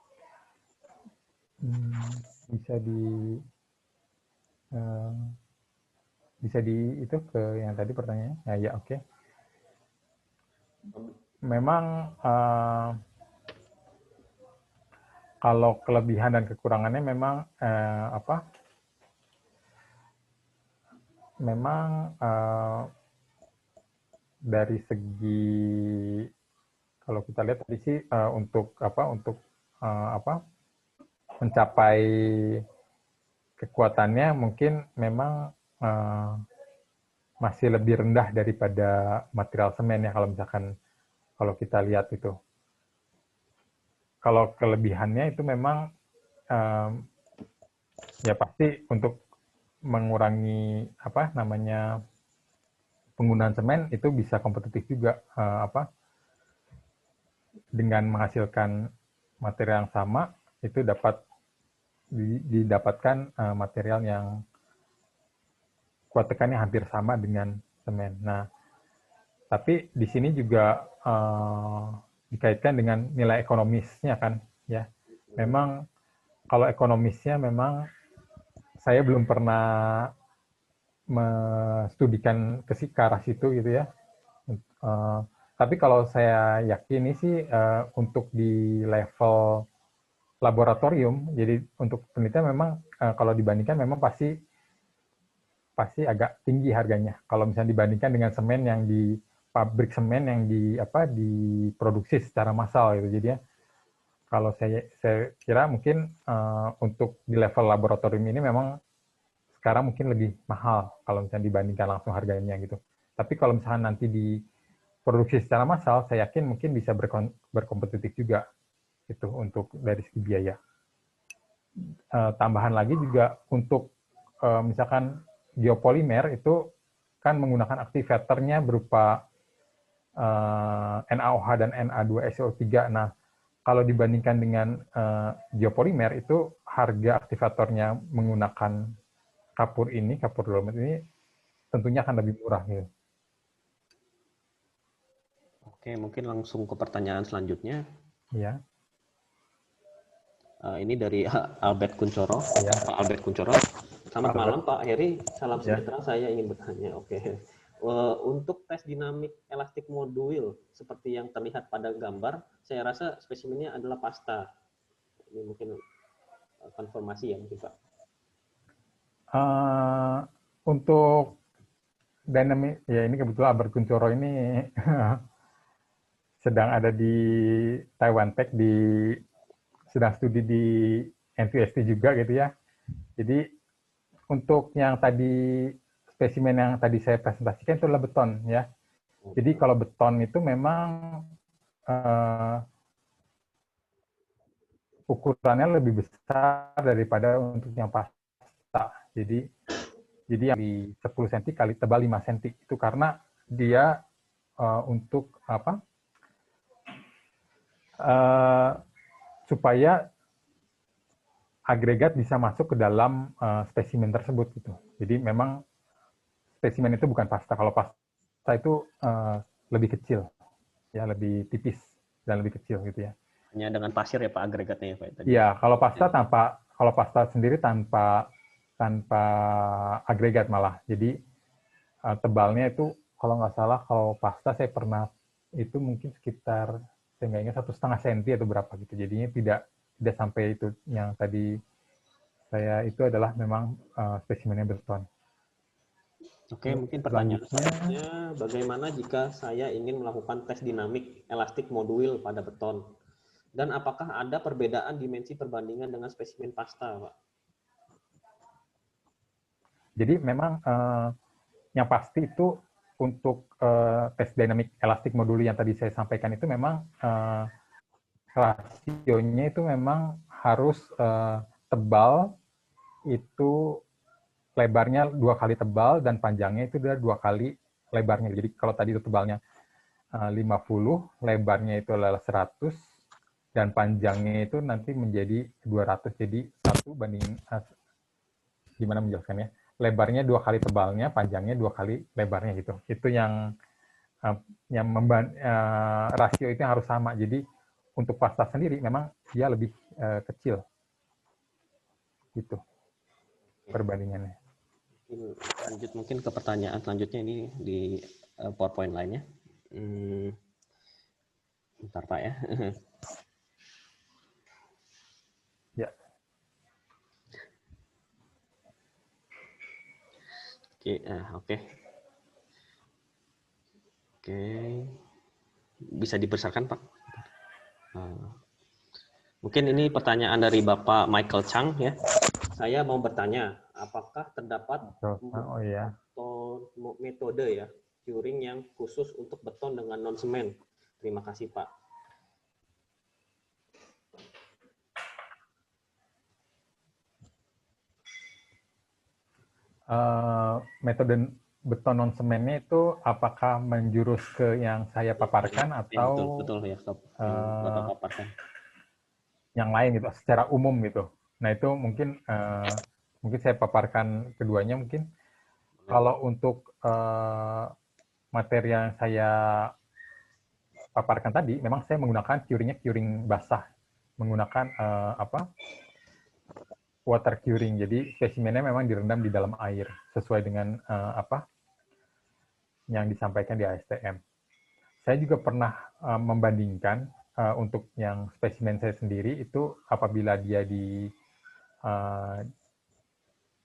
Bisa itu ke yang tadi pertanyaannya. Ya, oke. Memang kalau kelebihan dan kekurangannya memang memang dari segi, kalau kita lihat tadi sih untuk mencapai kekuatannya mungkin memang masih lebih rendah daripada material semen ya, kalau kita lihat itu. Kalau kelebihannya itu memang ya pasti untuk mengurangi penggunaan semen itu bisa kompetitif juga, dengan menghasilkan material yang sama itu dapat didapatkan material yang kuat tekannya hampir sama dengan semen. Nah, tapi di sini juga dikaitkan dengan nilai ekonomisnya kan ya. Memang kalau ekonomisnya memang saya belum pernah menstudikan ke arah situ gitu ya. Tapi kalau saya yakini sih untuk di level laboratorium, jadi untuk penelitian memang kalau dibandingkan memang pasti agak tinggi harganya. Kalau misalnya dibandingkan dengan semen yang di pabrik semen yang diproduksi secara massal gitu. Jadi ya, kalau saya kira mungkin untuk di level laboratorium ini memang sekarang mungkin lebih mahal kalau misalnya dibandingkan langsung harganya gitu. Tapi kalau misalnya nanti diproduksi secara massal, saya yakin mungkin bisa berkompetitif juga gitu untuk dari segi biaya. Tambahan lagi juga untuk misalkan geopolimer itu kan menggunakan aktivatornya berupa NaOH dan Na2SO3. Nah, kalau dibandingkan dengan geopolimer itu harga aktivatornya menggunakan kapur dolomit ini tentunya akan lebih murah gitu. Oke, mungkin langsung ke pertanyaan selanjutnya. Ya. Ini dari Albert Kuncoro. Ya. Pak Albert Kuncoro. Selamat malam Pak Heri, salam sejahtera. Saya ingin bertanya. Oke. Untuk tes dinamik elastik modul seperti yang terlihat pada gambar, saya rasa spesimennya adalah pasta. Ini mungkin konfirmasi ya mungkin Pak. Untuk dynamic, ya ini kebetulan Albert Kuncoro ini sedang ada di Taiwan Tech, sedang studi di NTST juga gitu ya. Jadi untuk yang tadi spesimen yang tadi saya presentasikan itu adalah beton ya. Jadi kalau beton itu memang ukurannya lebih besar daripada untuk yang pasta. Jadi yang di 10 cm kali tebal 5 cm itu karena dia untuk apa? Supaya agregat bisa masuk ke dalam spesimen tersebut gitu. Jadi memang spesimen itu bukan pasta. Kalau pasta itu lebih kecil, ya lebih tipis dan lebih kecil gitu ya. Hanya dengan pasir ya Pak agregatnya ya Pak? Iya, kalau pasta sendiri tanpa agregat malah. Jadi tebalnya itu kalau nggak salah kalau pasta saya pernah itu mungkin sekitar saya nggak ingat 1,5 cm atau berapa gitu. Jadinya tidak sampai itu yang tadi saya itu adalah memang spesimennya beton. Oke, mungkin pertanyaan selanjutnya, bagaimana jika saya ingin melakukan tes dinamik elastik modul pada beton? Dan apakah ada perbedaan dimensi perbandingan dengan spesimen pasta, Pak? Jadi memang yang pasti itu untuk tes dinamik elastik modul yang tadi saya sampaikan itu memang rasionya itu memang harus tebal itu lebarnya 2 kali tebal dan panjangnya itu udah 2 kali lebarnya. Jadi kalau tadi itu tebalnya 50, lebarnya itu adalah 100 dan panjangnya itu nanti menjadi 200. Jadi 1 banding gimana menjelaskannya? Lebarnya 2 kali tebalnya, panjangnya 2 kali lebarnya gitu. Itu yang rasio itu harus sama. Jadi untuk pasta sendiri memang dia lebih kecil. Gitu perbandingannya. Lanjut mungkin ke pertanyaan selanjutnya ini di PowerPoint lainnya. Bentar Pak ya. Ya. Oke. Bisa dibesarkan Pak? Mungkin ini pertanyaan dari Bapak Michael Chang ya. Saya mau bertanya, apakah terdapat metode ya curing yang khusus untuk beton dengan non semen? Terima kasih Pak. Metode beton non semennya itu apakah menjurus ke yang saya paparkan atau betul ya, Bapak paparkan. Yang lain gitu secara umum gitu. Nah itu mungkin saya paparkan keduanya mungkin. Kalau untuk materi yang saya paparkan tadi, memang saya menggunakan curingnya curing basah, menggunakan water curing. Jadi spesimennya memang direndam di dalam air sesuai dengan apa yang disampaikan di ASTM. Saya juga pernah membandingkan untuk yang spesimen saya sendiri itu apabila dia di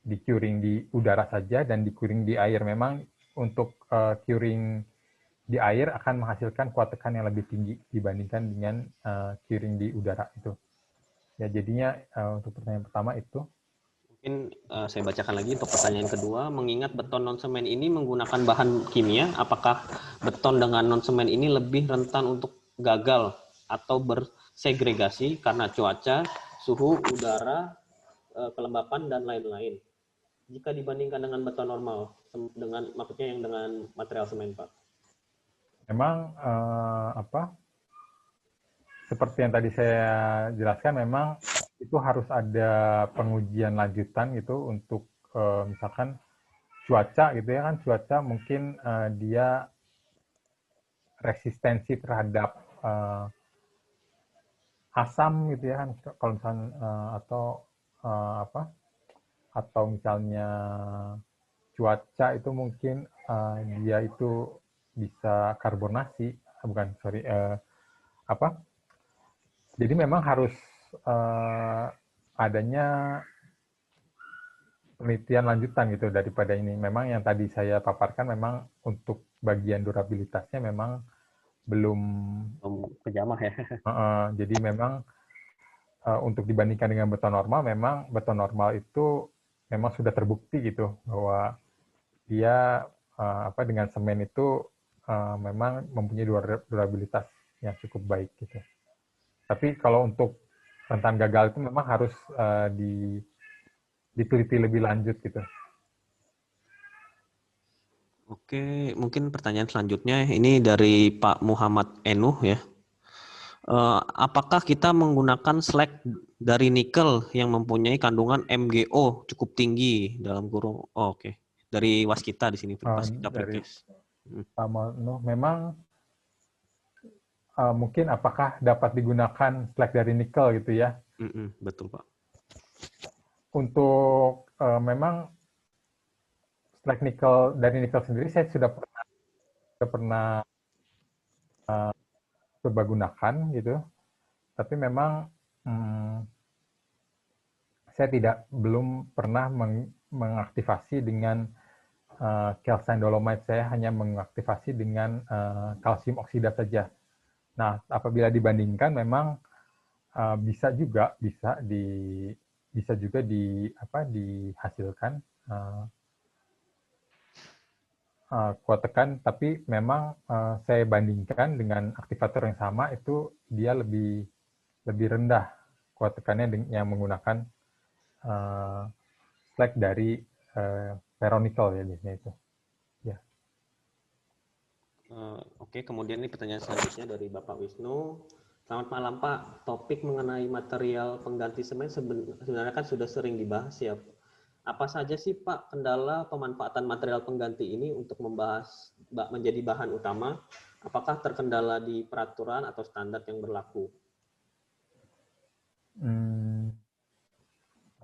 curing di udara saja dan di curing di air. Memang untuk curing di air akan menghasilkan kuat tekan yang lebih tinggi dibandingkan dengan curing di udara itu. Ya jadinya untuk pertanyaan pertama itu. Mungkin saya bacakan lagi untuk pertanyaan kedua. Mengingat beton non-semen ini menggunakan bahan kimia, apakah beton dengan non-semen ini lebih rentan untuk gagal atau bersegregasi karena cuaca, suhu udara, kelembapan, dan lain-lain? Jika dibandingkan dengan beton normal, dengan maksudnya yang dengan material semen, Pak. Memang apa? Seperti yang tadi saya jelaskan, memang itu harus ada pengujian lanjutan gitu untuk misalkan cuaca gitu ya kan, cuaca mungkin dia resistensi terhadap asam gitu ya kan, kalau misalnya atau apa, atau misalnya cuaca itu mungkin dia itu bisa karbonasi, bukan sorry apa, jadi memang harus adanya penelitian lanjutan gitu daripada ini. Memang yang tadi saya paparkan memang untuk bagian durabilitasnya memang belum kejamah ya. Jadi memang untuk dibandingkan dengan beton normal, memang beton normal itu memang sudah terbukti gitu bahwa dia apa dengan semen itu memang mempunyai durabilitas yang cukup baik gitu. Tapi kalau untuk rentan gagal itu memang harus diteliti lebih lanjut gitu. Oke, mungkin pertanyaan selanjutnya ini dari Pak Muhammad Enuh ya. Apakah kita menggunakan slag dari nikel yang mempunyai kandungan MgO cukup tinggi dalam kurung? Oh, oke. Dari Waskita di sini, Waskita Dari Prekes. Pak Manu, memang mungkin apakah dapat digunakan slag dari nikel gitu ya? Betul Pak. Untuk memang slag nikel dari nikel sendiri saya sudah pernah coba gunakan gitu, tapi memang saya belum pernah mengaktifasi dengan calcine dolomite. Saya hanya mengaktifasi dengan kalsium oksida saja. Nah, apabila dibandingkan memang bisa juga dihasilkan kuat tekan, tapi memang saya bandingkan dengan aktivator yang sama itu dia lebih rendah kuat tekannya yang menggunakan slag dari ferronikel ya biasanya itu. Ya. Oke, kemudian ini pertanyaan selanjutnya dari Bapak Wisnu. Selamat malam Pak, topik mengenai material pengganti semen sebenarnya kan sudah sering dibahas ya. Apa saja sih Pak kendala pemanfaatan material pengganti ini untuk menjadi bahan utama? Apakah terkendala di peraturan atau standar yang berlaku?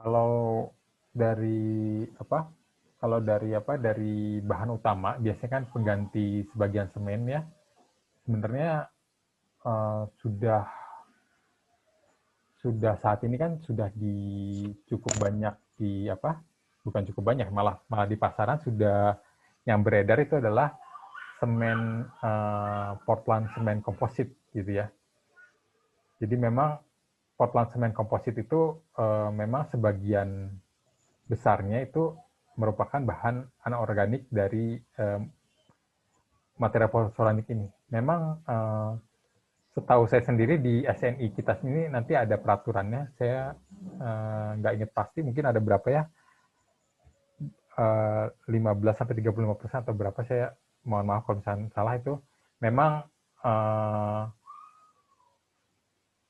Kalau dari dari bahan utama biasanya kan pengganti sebagian semen ya, sebenarnya sudah saat ini kan sudah cukup banyak bukan cukup banyak, malah di pasaran sudah yang beredar itu adalah semen Portland semen komposit gitu ya. Jadi memang Portland semen komposit itu memang sebagian besarnya itu merupakan bahan anorganik dari material porsolanik ini. Memang setahu saya sendiri di SNI kita sini nanti ada peraturannya. Saya nggak ingat pasti, mungkin ada berapa ya, 15-35% atau berapa, saya mohon maaf kalau misalnya salah itu.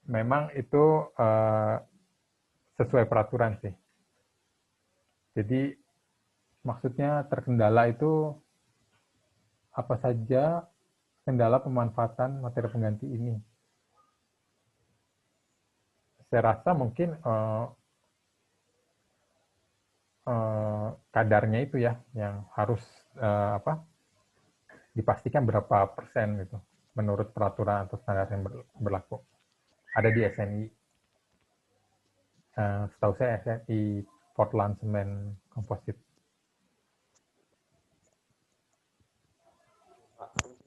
Memang itu sesuai peraturan sih. Jadi maksudnya terkendala itu apa saja kendala pemanfaatan materi pengganti ini. Saya rasa mungkin kadarnya itu ya, yang harus dipastikan berapa persen gitu, menurut peraturan atau standar yang berlaku. Ada di SNI. Setahu saya SNI Portland Cement Composite.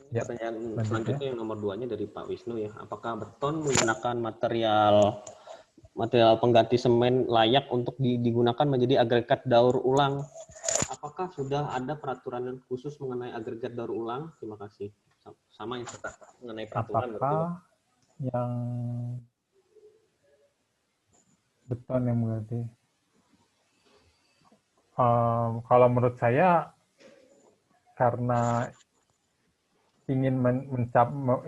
Ya, Pertanyaan lanjutnya. selanjutnya yang nomor 2-nya dari Pak Wisnu ya. Apakah beton menggunakan material pengganti semen layak untuk digunakan menjadi agregat daur ulang? Apakah sudah ada peraturan khusus mengenai agregat daur ulang? Terima kasih. Sama yang mengenai peraturan. Apakah yang beton yang mengganti? Kalau menurut saya, karena ingin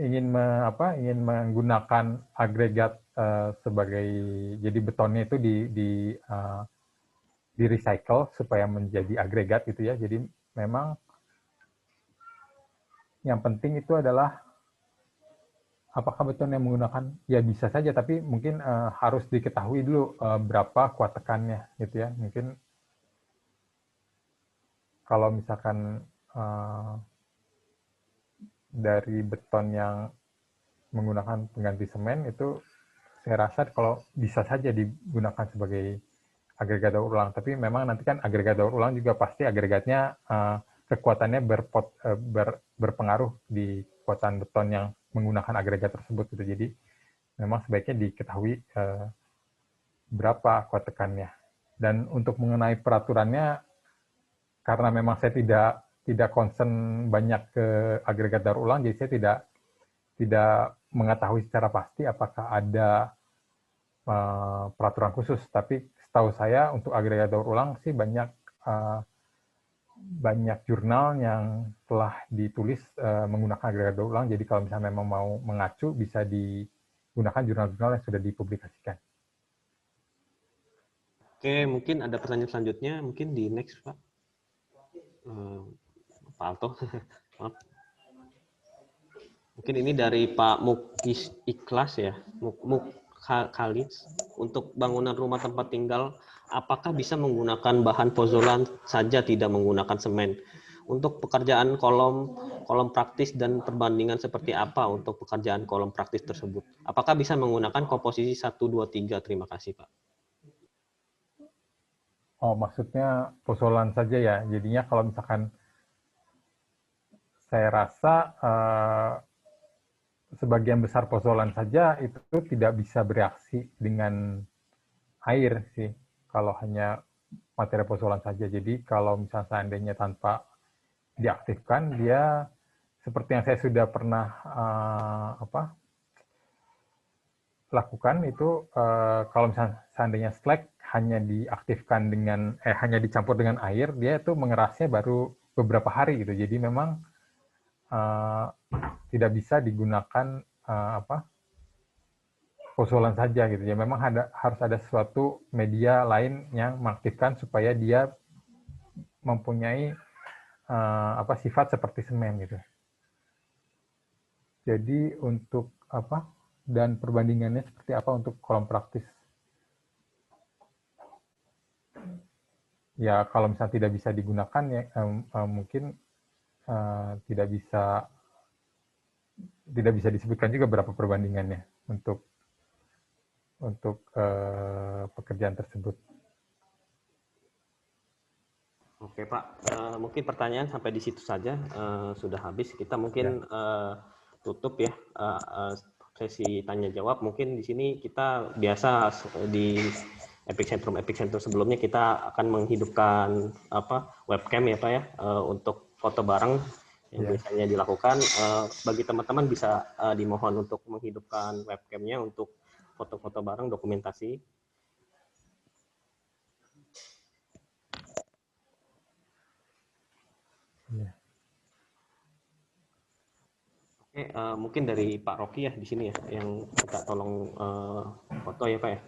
ingin menggunakan agregat sebagai, jadi betonnya itu di recycle supaya menjadi agregat gitu ya. Jadi memang yang penting itu adalah apakah beton yang menggunakan, ya bisa saja, tapi mungkin harus diketahui dulu berapa kuat tekannya gitu ya. Mungkin kalau misalkan dari beton yang menggunakan pengganti semen itu, saya rasa kalau bisa saja digunakan sebagai agregat daur ulang. Tapi memang nanti kan agregat daur ulang juga pasti agregatnya kekuatannya berpengaruh di kekuatan beton yang menggunakan agregat tersebut gitu. Jadi memang sebaiknya diketahui berapa kuat tekannya. Dan untuk mengenai peraturannya, karena memang saya tidak concern banyak ke agregat daur ulang, jadi saya tidak mengetahui secara pasti apakah ada peraturan khusus. Tapi setahu saya untuk agregat daur ulang sih banyak jurnal yang telah ditulis menggunakan agregat daur ulang. Jadi kalau misalnya memang mau mengacu, bisa digunakan jurnal-jurnal yang sudah dipublikasikan. Oke, mungkin ada pertanyaan selanjutnya, mungkin di next Pak. Pak Alto, maaf. Mungkin ini dari Pak Mukis Ikhlas ya, Muk Khalid. Untuk bangunan rumah tempat tinggal, apakah bisa menggunakan bahan pozolan saja, tidak menggunakan semen? Untuk pekerjaan kolom praktis dan perbandingan seperti apa untuk pekerjaan kolom praktis tersebut? Apakah bisa menggunakan komposisi 1, 2, 3? Terima kasih Pak. Oh, maksudnya pozolan saja ya. Jadinya kalau misalkan saya rasa sebagian besar pozolan saja itu tidak bisa bereaksi dengan air sih, kalau hanya materi pozolan saja. Jadi kalau misalnya seandainya tanpa diaktifkan, dia seperti yang saya sudah pernah lakukan itu, kalau misalnya seandainya slag hanya diaktifkan dengan hanya dicampur dengan air, dia itu mengerasnya baru beberapa hari gitu. Jadi memang tidak bisa digunakan pozolan saja gitu ya. Memang harus ada suatu media lain yang mengaktifkan supaya dia mempunyai sifat seperti semen gitu. Jadi untuk dan perbandingannya seperti apa untuk kolom praktis? Ya kalau misalnya tidak bisa digunakan ya mungkin tidak bisa disebutkan juga berapa perbandingannya untuk pekerjaan tersebut. Oke Pak, mungkin pertanyaan sampai di situ saja, sudah habis. Kita mungkin tutup ya sesi tanya jawab. Mungkin di sini kita biasa di epicentrum sebelumnya kita akan menghidupkan webcam ya Pak ya, untuk foto bareng yang biasanya dilakukan. Bagi teman-teman bisa dimohon untuk menghidupkan webcamnya untuk foto-foto bareng dokumentasi. Oke, mungkin dari Pak Rocky ya di sini ya, yang kita tolong foto ya Pak ya.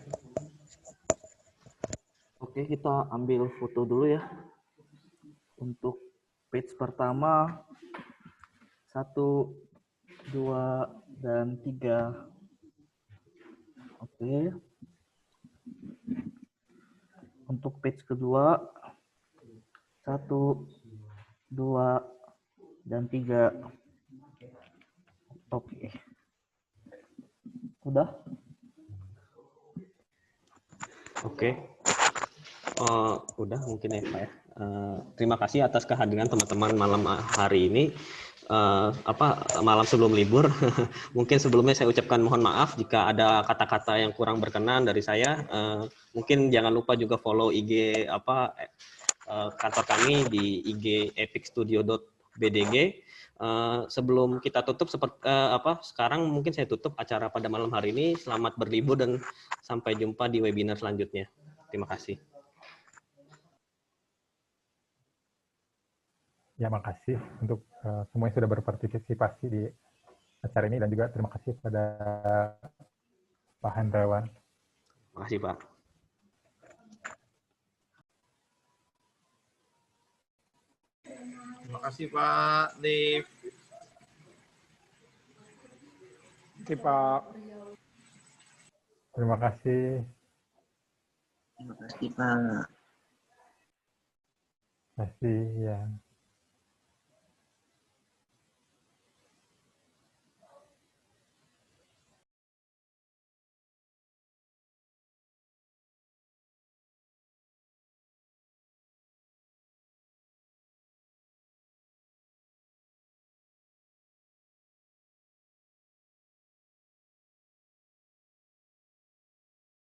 Oke, kita ambil foto dulu ya. Untuk page pertama, 1, 2, dan 3. Oke. Untuk page kedua, 1, 2, dan 3. Oke. Udah? Oke. Udah mungkin ya Pak ya. Terima kasih atas kehadiran teman-teman malam hari ini. Malam sebelum libur. Mungkin sebelumnya saya ucapkan mohon maaf jika ada kata-kata yang kurang berkenan dari saya. Mungkin jangan lupa juga follow IG kantor kami di IG epicstudio.bdg. Sebelum kita tutup sekarang mungkin saya tutup acara pada malam hari ini. Selamat berlibur dan sampai jumpa di webinar selanjutnya. Terima kasih. Ya, makasih untuk semua yang sudah berpartisipasi di acara ini dan juga terima kasih pada Pak Hendrawan. Terima kasih Pak. Terima kasih Pak Nif. Terima kasih Pak. Terima kasih. Terima kasih Pak. Terima kasih ya.